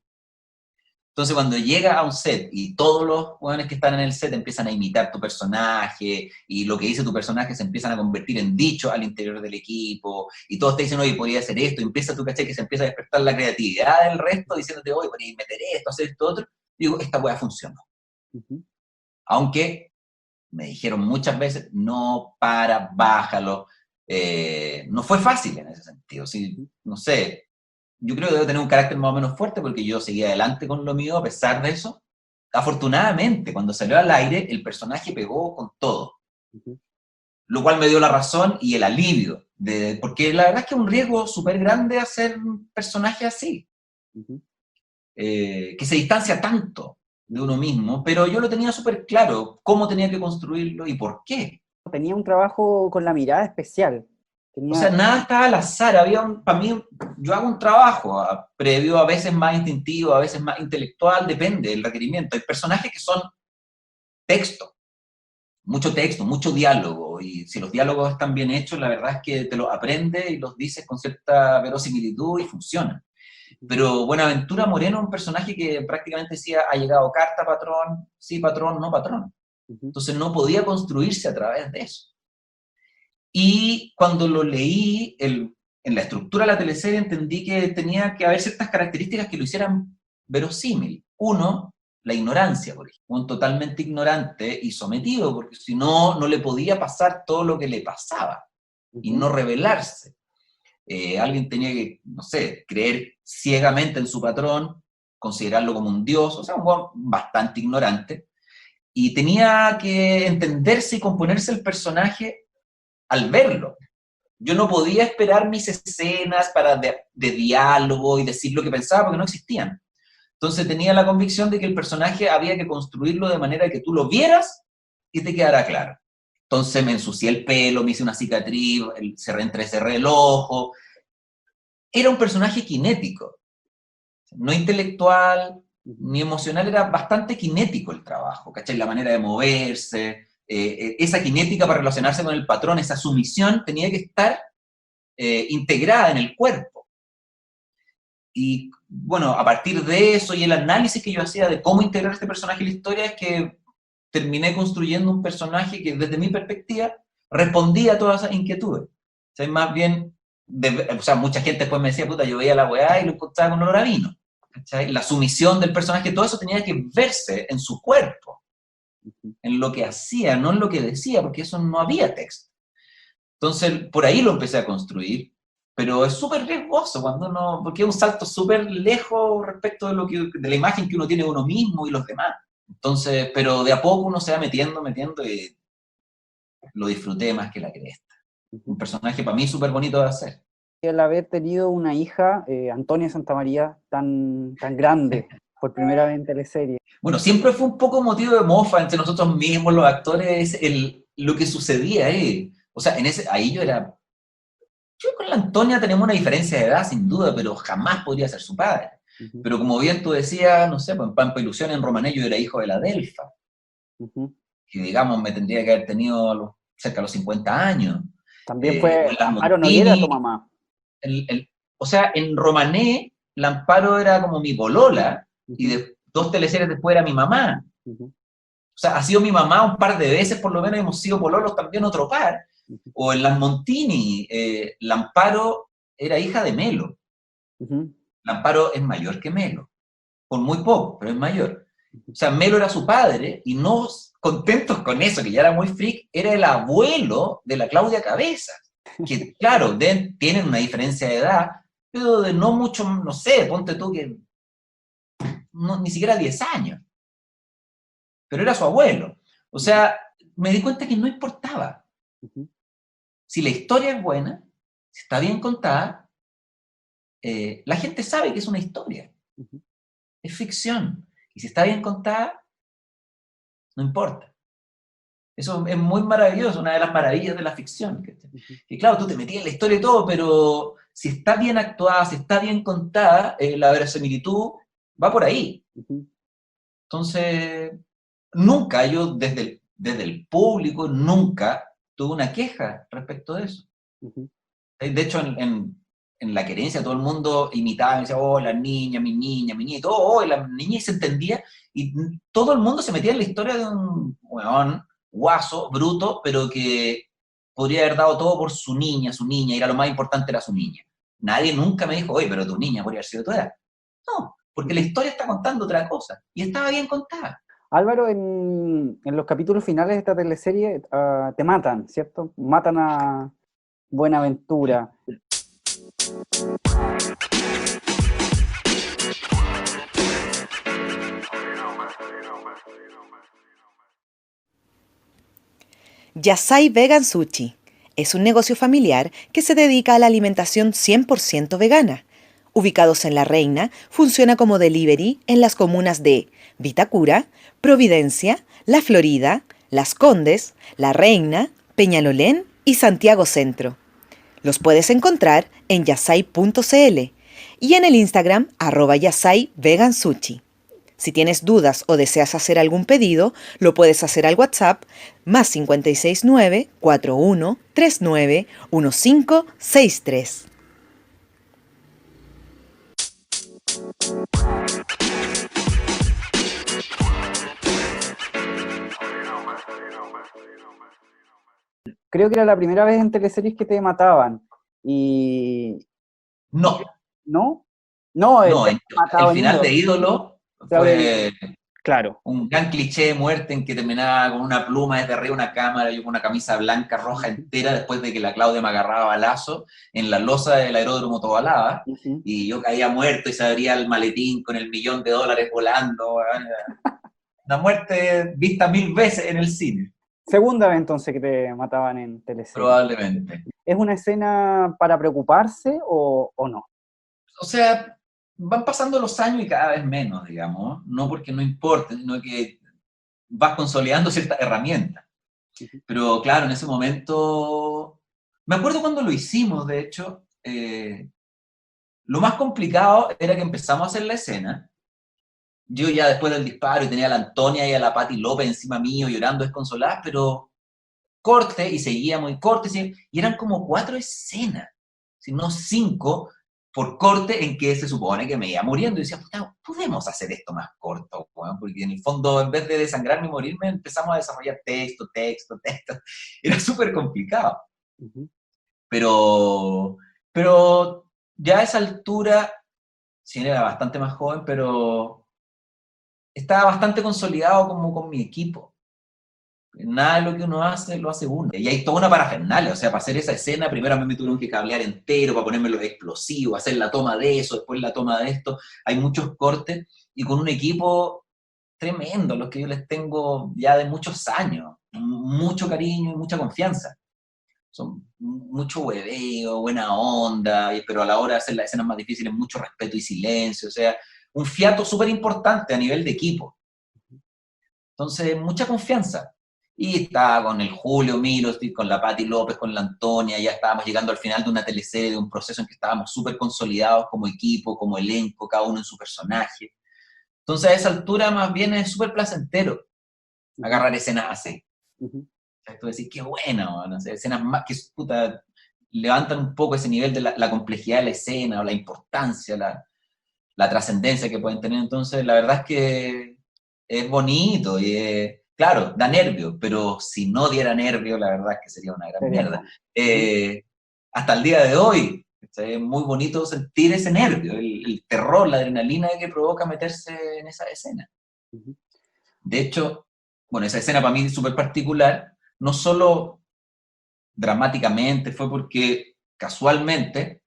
Entonces, cuando llega a un set y todos los jóvenes que están en el set empiezan a imitar tu personaje, y lo que dice tu personaje se empiezan a convertir en dichos al interior del equipo, y todos te dicen, oye, podría hacer esto, y empieza tu caché que se empieza a despertar la creatividad del resto, diciéndote, oye, podría meter esto, hacer esto, otro, digo, esta weá funcionó. Aunque me dijeron muchas veces, no, bájalo. No fue fácil en ese sentido. Sí, no sé, yo creo que debo tener un carácter más o menos fuerte porque yo seguí adelante con lo mío a pesar de eso. Afortunadamente, cuando salió al aire, el personaje pegó con todo. Lo cual me dio la razón y el alivio, porque la verdad es que es un riesgo súper grande hacer un personaje así, que se distancia tanto de uno mismo, pero yo lo tenía súper claro, cómo tenía que construirlo y por qué. Tenía un trabajo con la mirada especial. O sea, nada estaba al azar, para mí, yo hago un trabajo previo, a veces más instintivo, a veces más intelectual, depende del requerimiento. Hay personajes que son texto, mucho diálogo, y si los diálogos están bien hechos, la verdad es que te los aprendes y los dices con cierta verosimilitud y funcionan. Pero Buenaventura Moreno es un personaje que prácticamente decía, ha llegado carta, patrón, sí, patrón, no, patrón. Entonces no podía construirse a través de eso. Y cuando lo leí, en la estructura de la teleserie entendí que tenía que haber ciertas características que lo hicieran verosímil. Uno, la ignorancia, por ejemplo. Un totalmente ignorante y sometido, porque si no, no le podía pasar todo lo que le pasaba y no rebelarse. Alguien tenía que, no sé, creer ciegamente en su patrón, considerarlo como un dios, o sea, un hombre bastante ignorante, y tenía que entenderse y componerse el personaje al verlo. Yo no podía esperar mis escenas de diálogo y decir lo que pensaba porque no existían. Entonces tenía la convicción de que el personaje había que construirlo de manera que tú lo vieras y te quedara claro. Entonces me ensucié el pelo, me hice una cicatriz, entrecerré el ojo. Era un personaje kinético, no intelectual ni emocional, era bastante kinético el trabajo, ¿cachai? La manera de moverse, esa cinética para relacionarse con el patrón, esa sumisión tenía que estar integrada en el cuerpo. Y bueno, a partir de eso y el análisis que yo hacía de cómo integrar este personaje en la historia, es que terminé construyendo un personaje que desde mi perspectiva respondía a todas esas inquietudes. O sea, más bien, o sea, mucha gente después me decía, puta, yo veía la weá y lo encontraba con olor a vino. ¿Cachai? La sumisión del personaje, todo eso tenía que verse en su cuerpo, en lo que hacía, no en lo que decía, porque eso no había texto. Entonces, por ahí lo empecé a construir, pero es súper riesgoso porque es un salto súper lejos respecto de la imagen que uno tiene de uno mismo y los demás. Entonces, pero de a poco uno se va metiendo y lo disfruté más que la cresta. Un personaje para mí súper bonito de hacer. El haber tenido una hija, Antonia Santamaría, tan grande, por primera vez en teleserie. Bueno, siempre fue un poco motivo de mofa entre nosotros mismos, los actores, lo que sucedía ahí. O sea, ahí yo con la Antonia tenemos una diferencia de edad, sin duda, pero jamás podría ser su padre. Pero como bien tú decías, no sé, pues en Pampa Ilusión, en Romané, yo era hijo de la Delfa. Que digamos, me tendría que haber tenido cerca de los 50 años. También fue Amparo Noguera tu mamá. O sea, en Romané, la Amparo era como mi polola, y 2 teleseries después era mi mamá. O sea, ha sido mi mamá un par de veces, por lo menos hemos sido pololos también otro par. O en Las Montini, la Amparo era hija de Melo. La Amparo es mayor que Melo, por muy poco, pero es mayor. O sea, Melo era su padre, y no contentos con eso, que ya era muy freak, era el abuelo de la Claudia Cabezas, que claro, tienen una diferencia de edad, pero de no mucho, no sé, ponte tú que ni siquiera 10 años. Pero era su abuelo. O sea, me di cuenta que no importaba. Si la historia es buena, si está bien contada, la gente sabe que es una historia. Es ficción. Y si está bien contada, no importa. Eso es muy maravilloso, una de las maravillas de la ficción. Que claro, tú te metías en la historia y todo, pero si está bien actuada, si está bien contada, la verosimilitud va por ahí. Entonces, nunca yo, desde desde el público, nunca tuve una queja respecto de eso. Ujú. De hecho, en la querencia todo el mundo imitaba, y decía, oh, la niña, mi niña, mi nieto, oh, la niña, y se entendía, y todo el mundo se metía en la historia de un weón guaso, bruto, pero que podría haber dado todo por su niña, y era lo más importante era su niña. Nadie nunca me dijo, oye, pero tu niña podría haber sido tu edad. No, porque la historia está contando otra cosa, y estaba bien contada. Álvaro, en los capítulos finales de esta teleserie te matan, ¿cierto? Matan a Buenaventura. Yasai Vegan Sushi es un negocio familiar que se dedica a la alimentación 100% vegana. Ubicados en La Reina, funciona como delivery en las comunas de Vitacura, Providencia, La Florida, Las Condes, La Reina, Peñalolén y Santiago Centro. Los puedes encontrar en yasai.cl y en el Instagram @yasaivegansushi. Si tienes dudas o deseas hacer algún pedido, lo puedes hacer al WhatsApp +569 4139 1563. Creo que era la primera vez en teleseries que te mataban. Y... No, ¿No? No, no, el matado en final de Ídolo. Ídolo Sabe- fue Claro. un gran cliché de muerte en que terminaba con una pluma desde arriba, una cámara y con una camisa blanca, roja entera, después de que la Claudia me agarraba balazo en la losa del aeródromo Tobalaba, Ujú. y yo caía muerto y se abría el maletín con el $1.000.000 volando. Una muerte vista 1000 veces en el cine, Segunda vez entonces que te mataban en teleserie. probablemente. ¿Es una escena para preocuparse o no? O sea, van pasando los años y cada vez menos, digamos, no porque no importe, sino que vas consolidando ciertas herramientas. Pero claro, en ese momento, me acuerdo cuando lo hicimos, de hecho, lo más complicado era que empezamos a hacer la escena. Yo ya después del disparo y tenía a la Antonia y a la Patti López encima mío llorando desconsoladas, pero corte y seguíamos y corte, y eran como 4 escenas, si no 5, por corte en que se supone que me iba muriendo. Y decía, puta, podemos hacer esto más corto, weón, porque en el fondo, en vez de desangrarme y morirme, empezamos a desarrollar texto. Era súper complicado. Ujú. Pero ya a esa altura, sí era bastante más joven, pero estaba bastante consolidado como con mi equipo. Nada de lo que uno hace, lo hace uno. Y hay toda una parafernalia, o sea, para hacer esa escena, primero a mí me tuvieron que cablear entero, para ponerme los explosivos, hacer la toma de eso, después la toma de esto. Hay muchos cortes, y con un equipo tremendo, los que yo les tengo ya de muchos años, mucho cariño y mucha confianza. Son mucho hueveo, buena onda, pero a la hora de hacer las escenas más difíciles, mucho respeto y silencio, o sea, un fiato súper importante a nivel de equipo. Entonces, mucha confianza. Y estaba con el Julio Milos, con la Patti López, con la Antonia, ya estábamos llegando al final de una teleserie, de un proceso en que estábamos súper consolidados como equipo, como elenco, cada uno en su personaje. Entonces, a esa altura más bien es súper placentero agarrar escenas así. Ujú. Tú decís, qué bueno, no sé, escenas más que, puta, levantan un poco ese nivel de la complejidad de la escena, o la importancia, la trascendencia que pueden tener. Entonces, la verdad es que es bonito y claro, da nervio, pero si no diera nervio, la verdad es que sería una gran Sería mierda. fome. Hasta el día de hoy, es muy bonito sentir ese nervio, el terror, la adrenalina que provoca meterse en esa escena. Ujú. De hecho, bueno, esa escena para mí es súper particular, no solo dramáticamente, fue porque casualmente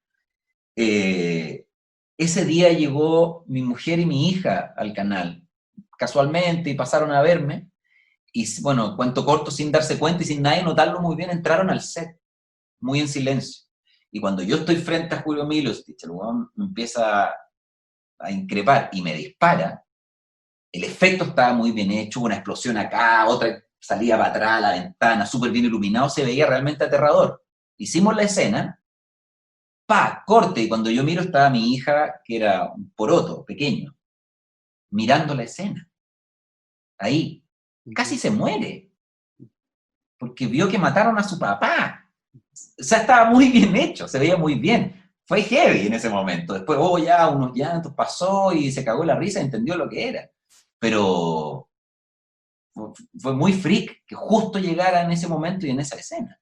ese día llegó mi mujer y mi hija al canal, casualmente, y pasaron a verme, y bueno, cuento corto, sin darse cuenta y sin nadie notarlo muy bien, entraron al set, muy en silencio. Y cuando yo estoy frente a Julio Milostich, el weón me empieza a increpar y me dispara, el efecto estaba muy bien hecho, una explosión acá, otra salía para atrás, la ventana, súper bien iluminado, se veía realmente aterrador. Hicimos la escena, corte, y cuando yo miro estaba mi hija, que era un poroto, pequeño, mirando la escena, ahí, casi se muere. porque vio que mataron a su papá. O sea, estaba muy bien hecho, se veía muy bien. Fue heavy en ese momento. Después, ya, unos llantos, pasó y se cagó la risa y entendió lo que era. Pero fue muy freak que justo llegara en ese momento y en esa escena.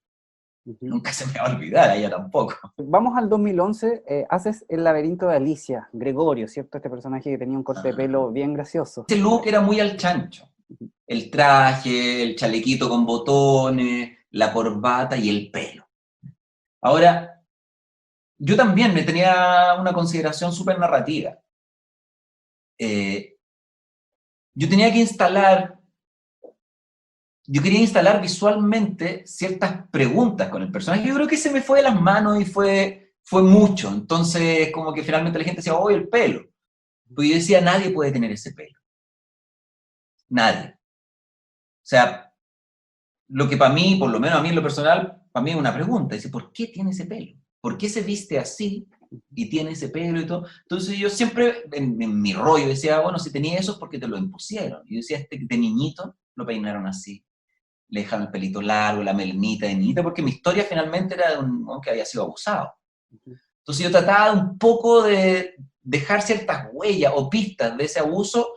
Nunca se me va a olvidar, a ella tampoco. Vamos al 2011, haces El laberinto de Alicia, Gregorio, ¿cierto? Este personaje que tenía un corte de pelo bien gracioso. Ese look era muy al chancho. El traje, el chalequito con botones, la corbata y el pelo. Ahora, yo también me tenía una consideración súper narrativa. Yo quería instalar visualmente ciertas preguntas con el personaje. Yo creo que se me fue de las manos y fue mucho. Entonces, como que finalmente la gente decía, el pelo. Pues yo decía, nadie puede tener ese pelo. Nadie. O sea, lo que para mí, por lo menos a mí en lo personal, para mí es una pregunta. Dice, ¿por qué tiene ese pelo? ¿Por qué se viste así y tiene ese pelo y todo? Entonces yo siempre, en mi rollo, decía, bueno, si tenía eso es porque te lo impusieron. Y yo decía, de niñito lo peinaron así. Le dejaron el pelito largo, la melenita de niñita, porque mi historia finalmente era de un hombre que había sido abusado. Entonces yo trataba un poco de dejar ciertas huellas o pistas de ese abuso,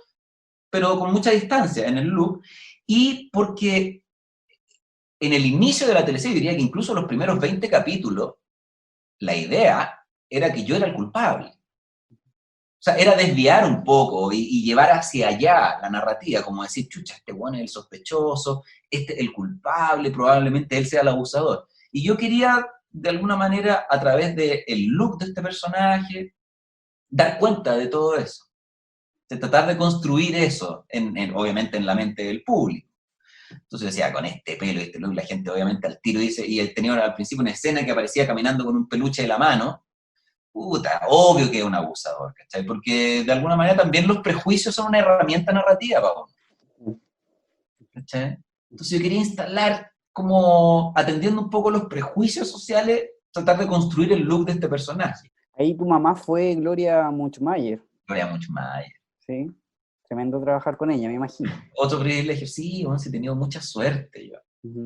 pero con mucha distancia en el look, y porque en el inicio de la teleserie, diría que incluso los primeros 20 capítulos, la idea era que yo era el culpable. O sea, era desviar un poco y llevar hacia allá la narrativa, como decir, chucha, este bueno es el sospechoso, este el culpable, probablemente él sea el abusador. Y yo quería, de alguna manera, a través del look de este personaje, dar cuenta de todo eso. De tratar de construir eso, obviamente en la mente del público. Entonces decía, con este pelo y este look, la gente obviamente al tiro dice, y él tenía al principio una escena que aparecía caminando con un peluche de la mano, puta, obvio que es un abusador, ¿cachai? Porque de alguna manera también los prejuicios son una herramienta narrativa para uno, ¿cachai? Entonces yo quería instalar, como atendiendo un poco los prejuicios sociales, tratar de construir el look de este personaje. Ahí tu mamá fue Gloria Muchmayer. Gloria Muchmayer. Sí, tremendo trabajar con ella, me imagino. Otro privilegio, sí, bueno, sí he tenido mucha suerte yo.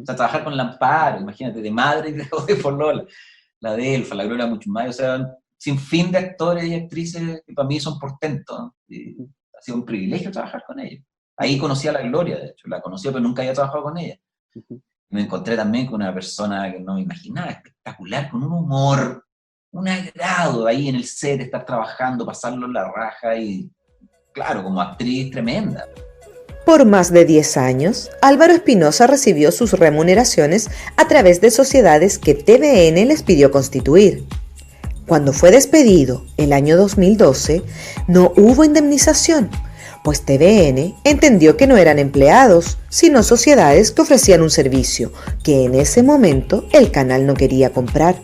O sea, trabajar con Lamparo, imagínate, de madre y de polola, la Delfa, la Gloria Muchmayer, o sea, sin fin de actores y actrices que para mí son portentos, ¿no? Y ha sido un privilegio trabajar con ellos. Ahí conocí a la Gloria, de hecho, la conocí, pero nunca había trabajado con ella. Me encontré también con una persona que no me imaginaba, espectacular, con un humor, un agrado ahí en el set, estar trabajando, pasarlo en la raja y, claro, como actriz tremenda. Por más de 10 años, Álvaro Espinosa recibió sus remuneraciones a través de sociedades que TVN les pidió constituir. Cuando fue despedido el año 2012, no hubo indemnización, pues TVN entendió que no eran empleados, sino sociedades que ofrecían un servicio que en ese momento el canal no quería comprar.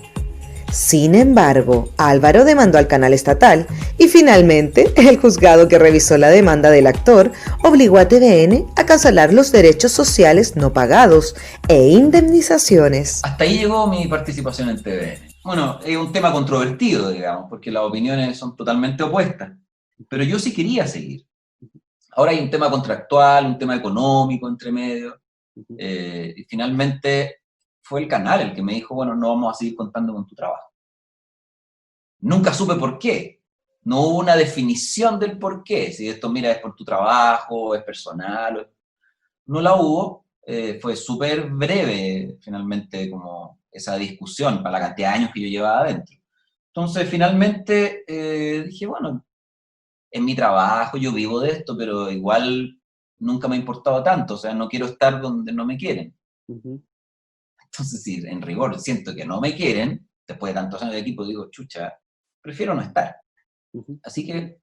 Sin embargo, Álvaro demandó al canal estatal y finalmente el juzgado que revisó la demanda del actor obligó a TVN a cancelar los derechos sociales no pagados e indemnizaciones. Hasta ahí llegó mi participación en TVN. Bueno, es un tema controvertido, digamos, porque las opiniones son totalmente opuestas, pero yo sí quería seguir. Ahora hay un tema contractual, un tema económico entre medio, y finalmente fue el canal el que me dijo, bueno, no vamos a seguir contando con tu trabajo. Nunca supe por qué. No hubo una definición del por qué. Si esto, mira, es por tu trabajo, es personal. No la hubo. Fue súper breve, finalmente, como esa discusión para la cantidad de años que yo llevaba adentro. Entonces, finalmente, dije, bueno, es mi trabajo, yo vivo de esto, pero igual nunca me ha importado tanto. O sea, no quiero estar donde no me quieren. Entonces, si en rigor siento que no me quieren, después de tantos años de equipo, digo, chucha, prefiero no estar. Así que,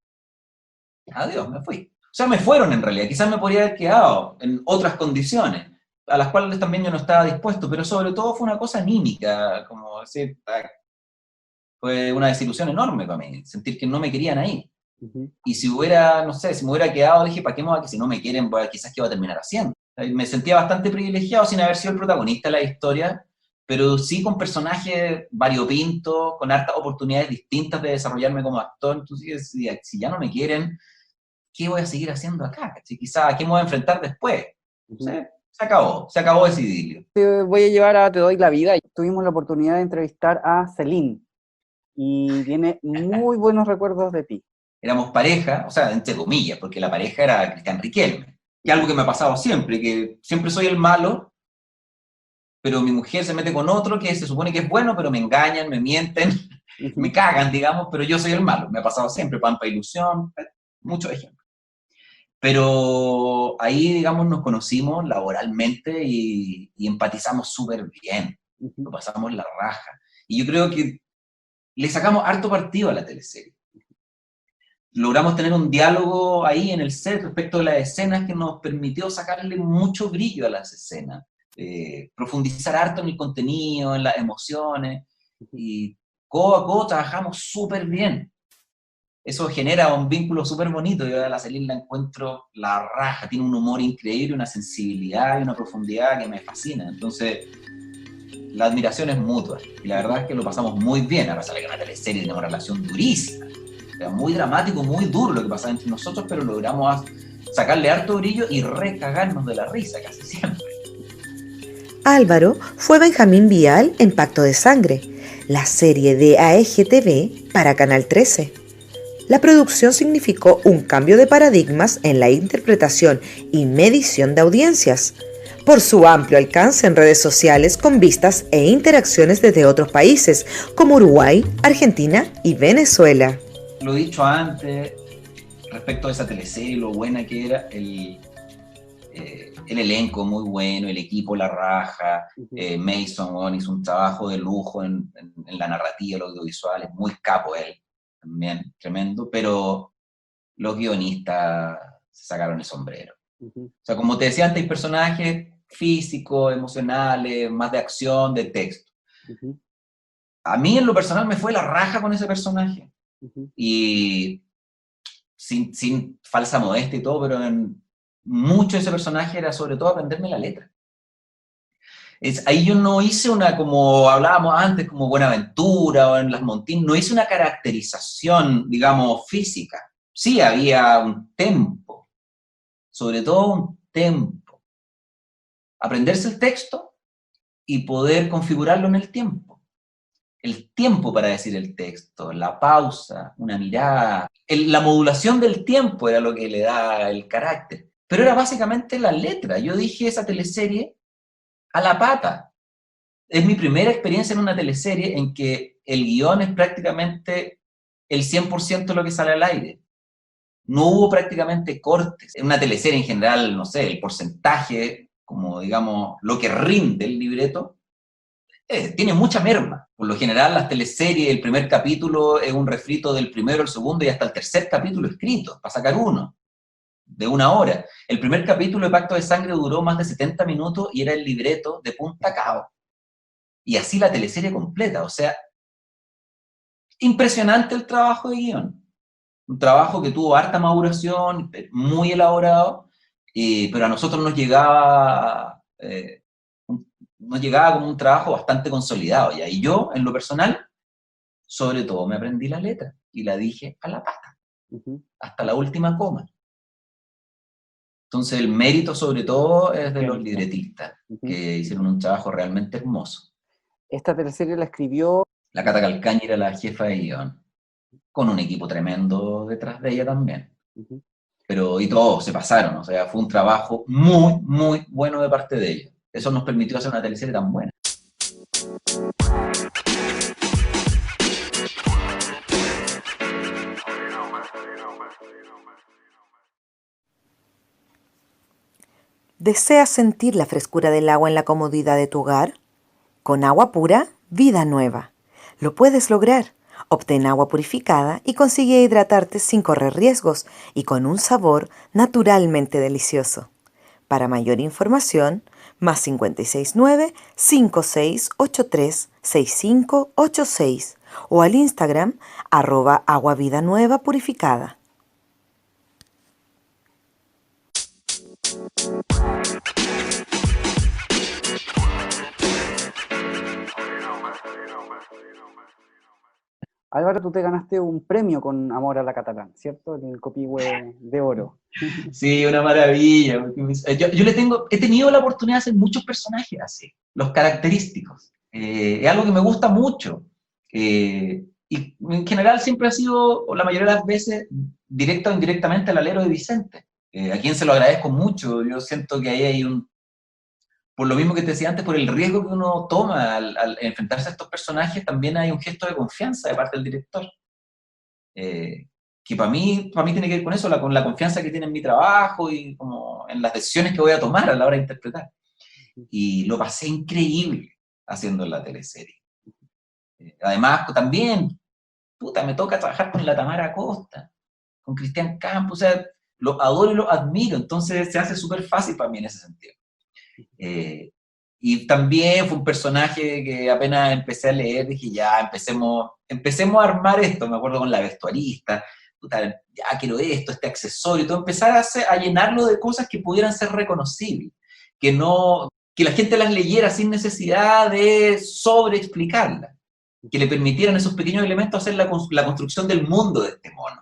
adiós, me fui. O sea, me fueron en realidad. Quizás me podría haber quedado en otras condiciones, a las cuales también yo no estaba dispuesto, pero sobre todo fue una cosa anímica, como decir, fue una desilusión enorme para mí, sentir que no me querían ahí. Y si hubiera, no sé, si me hubiera quedado, dije, ¿para qué me voy a que si no me quieren, quizás qué voy a terminar haciendo? Me sentía bastante privilegiado sin haber sido el protagonista de la historia, pero sí con personajes variopintos, con hartas oportunidades distintas de desarrollarme como actor. Entonces, si ya no me quieren, ¿qué voy a seguir haciendo acá? Quizás a qué me voy a enfrentar después. ¿Sí? se acabó ese idilio. Te voy a llevar a Te doy la vida. Tuvimos la oportunidad de entrevistar a Celine y tiene muy buenos recuerdos de ti. Éramos pareja, o sea, entre comillas, porque la pareja era Cristian Riquelme, que es algo que me ha pasado siempre, que siempre soy el malo, pero mi mujer se mete con otro que se supone que es bueno, pero me engañan, me mienten, me cagan, digamos, pero yo soy el malo. Me ha pasado siempre, Pampa Ilusión, muchos ejemplos. Pero ahí, digamos, nos conocimos laboralmente y empatizamos súper bien. Lo pasamos la raja. Y yo creo que le sacamos harto partido a la teleserie. Logramos tener un diálogo ahí en el set respecto de las escenas que nos permitió sacarle mucho brillo a las escenas. Profundizar harto en el contenido, en las emociones, y codo a codo trabajamos súper bien. Eso genera un vínculo súper bonito. Yo a la Celine la encuentro la raja, tiene un humor increíble, una sensibilidad y una profundidad que me fascina. Entonces, la admiración es mutua, y la verdad es que lo pasamos muy bien, a pesar de que una teleserie tiene una relación durísima. Era muy dramático, muy duro lo que pasaba entre nosotros, pero logramos sacarle harto brillo y recagarnos de la risa casi siempre. Álvaro fue Benjamín Vial en Pacto de Sangre, la serie de AEGTV para Canal 13. La producción significó un cambio de paradigmas en la interpretación y medición de audiencias, por su amplio alcance en redes sociales con vistas e interacciones desde otros países como Uruguay, Argentina y Venezuela. Lo he dicho antes, respecto a esa teleserie, lo buena que era, el elenco muy bueno, el equipo la raja, Mason hizo un trabajo de lujo en la narrativa, los audiovisuales, muy capo él, también tremendo, pero los guionistas se sacaron el sombrero. O sea, como te decía antes, hay personajes físicos, emocionales, más de acción, de texto. A mí en lo personal me fue la raja con ese personaje. Y sin falsa modestia y todo, pero mucho de ese personaje era sobre todo aprenderme la letra. Ahí yo no hice una, como hablábamos antes, como Buenaventura o en Las Montines, no hice una caracterización, digamos, física. Sí había un tempo, sobre todo un tempo. Aprenderse el texto y poder configurarlo en el tiempo. El tiempo para decir el texto, la pausa, una mirada. La modulación del tiempo era lo que le da el carácter. Pero era básicamente la letra. Yo dije esa teleserie a la pata. Es mi primera experiencia en una teleserie en que el guión es prácticamente el 100% de lo que sale al aire. No hubo prácticamente cortes. En una teleserie en general, no sé, el porcentaje, como digamos, lo que rinde el libreto, tiene mucha merma. Por lo general, las teleseries, el primer capítulo es un refrito del primero, el segundo y hasta el tercer capítulo escrito, para sacar uno, de 1 hora. El primer capítulo de Pacto de Sangre duró más de 70 minutos y era el libreto de punta a cabo. Y así la teleserie completa. O sea, impresionante el trabajo de guión. Un trabajo que tuvo harta maduración, muy elaborado, pero a nosotros nos llegaba como un trabajo bastante consolidado ya. Y yo, en lo personal, sobre todo me aprendí la letra y la dije a la pata, hasta la última coma. Entonces el mérito sobre todo es de los libretistas, que hicieron un trabajo realmente hermoso. Esta teleserie la escribió... La Cata Calcañi era la jefa de guión, con un equipo tremendo detrás de ella también. Pero y todos se pasaron, o sea, fue un trabajo muy, muy bueno de parte de ellos. Eso nos permitió hacer una teleserie tan buena. ¿Deseas sentir la frescura del agua en la comodidad de tu hogar? Con agua pura, vida nueva. Lo puedes lograr. Obtén agua purificada y consigue hidratarte sin correr riesgos y con un sabor naturalmente delicioso. Para mayor información, más 569-5683-6586 o al Instagram @aguavidanueva purificada. Álvaro, tú te ganaste un premio con Amor a la Catalán, ¿cierto? El Copihue de Oro. Sí, una maravilla. He tenido la oportunidad de hacer muchos personajes así, los característicos. Es algo que me gusta mucho. Y en general siempre ha sido, o la mayoría de las veces, directa o indirectamente al alero de Vicente, a quien se lo agradezco mucho. Yo siento que ahí hay por lo mismo que te decía antes, por el riesgo que uno toma al enfrentarse a estos personajes, también hay un gesto de confianza de parte del director. Que para mí tiene que ver con eso, con la confianza que tiene en mi trabajo y como en las decisiones que voy a tomar a la hora de interpretar. Y lo pasé increíble haciendo la teleserie. Además, también, puta, me toca trabajar con la Tamara Costa, con Cristian Campos, o sea, lo adoro y lo admiro, entonces se hace súper fácil para mí en ese sentido. Y también fue un personaje que apenas empecé a leer, dije, ya, empecemos a armar esto, me acuerdo con la vestuarista, puta, ya quiero esto, este accesorio, todo, empezar a llenarlo de cosas que pudieran ser reconocibles, que la gente las leyera sin necesidad de sobreexplicarlas, que le permitieran esos pequeños elementos hacer la construcción del mundo de este mono.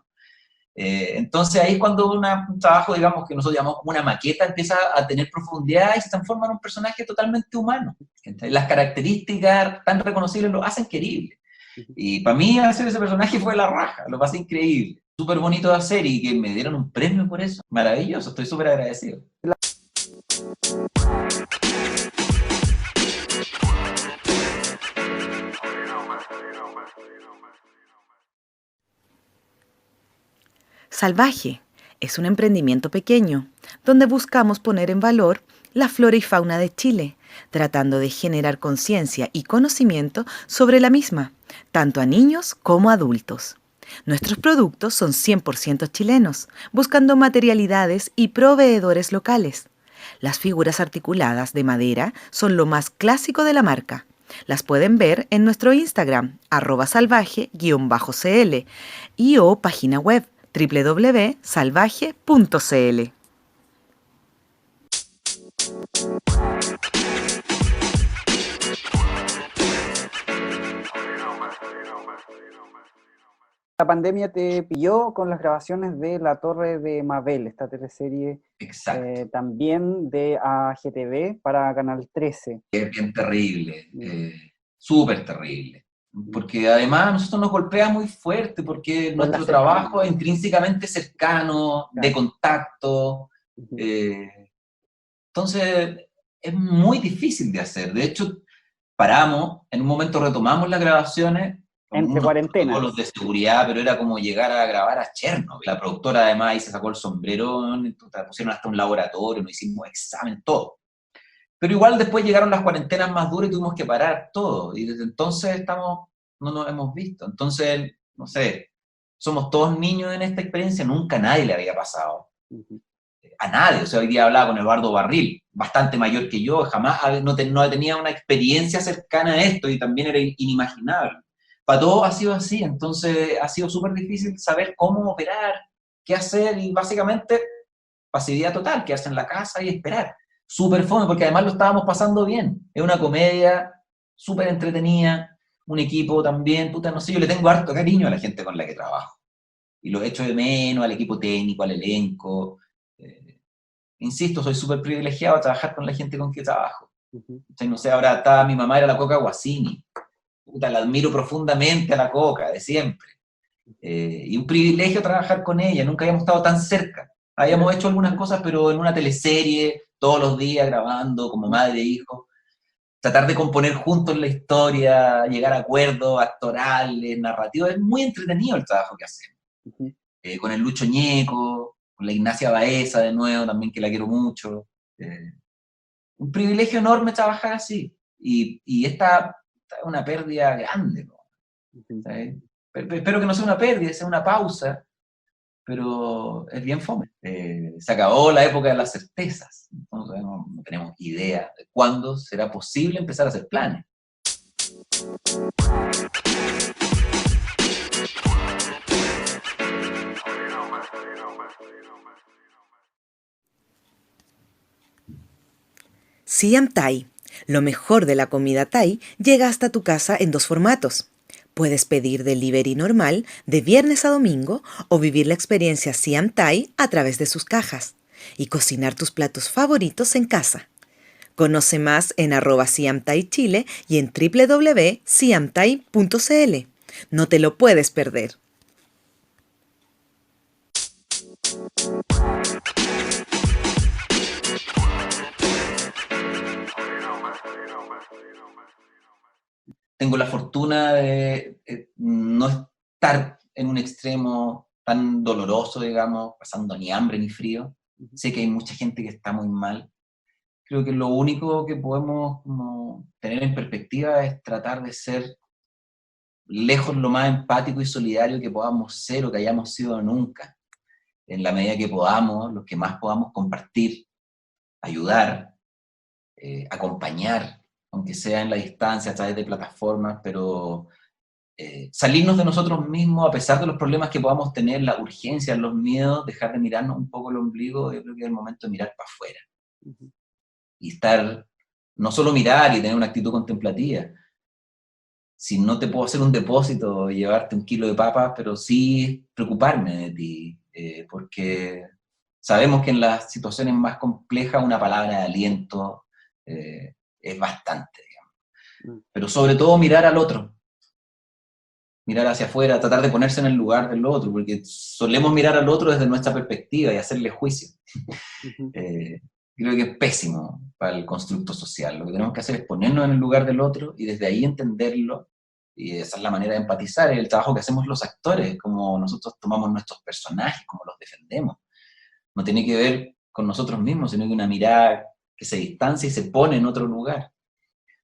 Entonces ahí es cuando un trabajo, digamos, que nosotros llamamos como una maqueta, empieza a tener profundidad y se transforma en un personaje totalmente humano. Entonces, las características tan reconocibles lo hacen querible. Y para mí hacer ese personaje fue la raja, lo pasé increíble. Súper bonito de hacer y que me dieron un premio por eso. Maravilloso, estoy súper agradecido. Salvaje es un emprendimiento pequeño donde buscamos poner en valor la flora y fauna de Chile, tratando de generar conciencia y conocimiento sobre la misma, tanto a niños como a adultos. Nuestros productos son 100% chilenos, buscando materialidades y proveedores locales. Las figuras articuladas de madera son lo más clásico de la marca. Las pueden ver en nuestro Instagram, @salvaje_cl y o página web www.salvaje.cl. La pandemia te pilló con las grabaciones de La Torre de Mabel, esta teleserie también de AGTV para Canal 13. Es bien terrible, súper terrible. Porque además a nosotros nos golpea muy fuerte, porque nuestro trabajo es intrínsecamente cercano, de contacto. Entonces es muy difícil de hacer. De hecho, paramos, en un momento retomamos las grabaciones, con entre unos cuarentenas. protocolos de seguridad, pero era como llegar a grabar a Chernobyl. La productora además ahí se sacó el sombrero, pusieron hasta un laboratorio, nos hicimos examen, todo. Pero igual después llegaron las cuarentenas más duras y tuvimos que parar todo. Y desde entonces no nos hemos visto. Entonces, no sé, somos todos niños en esta experiencia, nunca a nadie le había pasado. A nadie. O sea, hoy día hablaba con Eduardo Barril, bastante mayor que yo, jamás no tenía una experiencia cercana a esto y también era inimaginable. Para todos ha sido así, entonces ha sido súper difícil saber cómo operar, qué hacer y básicamente pasividad total, quedarse en la casa y esperar. Súper fome, porque además lo estábamos pasando bien. Es una comedia súper entretenida, un equipo también, puta, no sé, yo le tengo harto cariño a la gente con la que trabajo. Y lo echo de menos, al equipo técnico, al elenco. Insisto, soy súper privilegiado a trabajar con la gente con que trabajo. No sé, ahora está mi mamá, era la Coca Guasini. Puta, la admiro profundamente a la Coca, de siempre. Y un privilegio trabajar con ella, nunca habíamos estado tan cerca. Habíamos hecho algunas cosas, pero en una teleserie, todos los días grabando, como madre e hijo. Tratar de componer juntos la historia, llegar a acuerdos actorales, narrativos, es muy entretenido el trabajo que hacemos. Con el Lucho Ñeco, con la Ignacia Baeza de nuevo, también que la quiero mucho. Un privilegio enorme trabajar así. Y esta es una pérdida grande, ¿no? Espero que no sea una pérdida, sea una pausa, pero es bien fome. Se acabó la época de las certezas, entonces no tenemos idea de cuándo será posible empezar a hacer planes. Siam Thai, lo mejor de la comida Thai, llega hasta tu casa en 2 formatos: Puedes pedir delivery normal de viernes a domingo o vivir la experiencia Siam Thai a través de sus cajas y cocinar tus platos favoritos en casa. Conoce más en @SiamThaiChile y en www.siamthai.cl. No te lo puedes perder. Tengo la fortuna de no estar en un extremo tan doloroso, digamos, pasando ni hambre ni frío. Sé que hay mucha gente que está muy mal. Creo que lo único que podemos como tener en perspectiva es tratar de ser lejos lo más empático y solidario que podamos ser o que hayamos sido nunca. En la medida que podamos, los que más podamos compartir, ayudar, acompañar, aunque sea en la distancia, a través de plataformas, pero salirnos de nosotros mismos, a pesar de los problemas que podamos tener, la urgencia, los miedos, dejar de mirarnos un poco el ombligo. Yo creo que es el momento de mirar para afuera. Y estar, no solo mirar y tener una actitud contemplativa. Si no te puedo hacer un depósito y llevarte 1 kilo de papas, pero sí preocuparme de ti, porque sabemos que en las situaciones más complejas una palabra de aliento es bastante, digamos. Pero sobre todo mirar al otro, mirar hacia afuera, tratar de ponerse en el lugar del otro, porque solemos mirar al otro desde nuestra perspectiva y hacerle juicio. Creo que es pésimo para el constructo social. Lo que tenemos que hacer es ponernos en el lugar del otro y desde ahí entenderlo, y esa es la manera de empatizar, el trabajo que hacemos los actores, como nosotros tomamos nuestros personajes, como los defendemos. No tiene que ver con nosotros mismos, sino que una mirada que se distancia y se pone en otro lugar.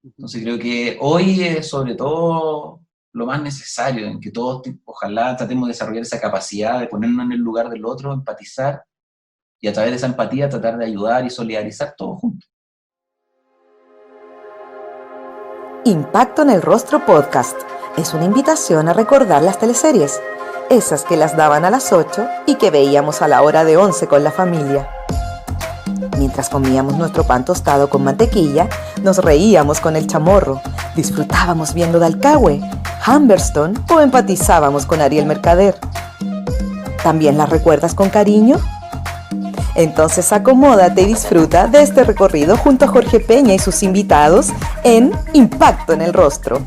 Entonces creo que hoy es sobre todo lo más necesario, en que todos ojalá tratemos de desarrollar esa capacidad de ponernos en el lugar del otro, empatizar, y a través de esa empatía tratar de ayudar y solidarizar todos juntos. Impacto en el Rostro Podcast es una invitación a recordar las teleseries, esas que las daban a las 8 y que veíamos a la hora de 11 con la familia. Mientras comíamos nuestro pan tostado con mantequilla, nos reíamos con el chamorro, disfrutábamos viendo Dalcahue, Humberstone o empatizábamos con Ariel Mercader. ¿También las recuerdas con cariño? Entonces acomódate y disfruta de este recorrido junto a Jorge Peña y sus invitados en Impacto en el Rostro.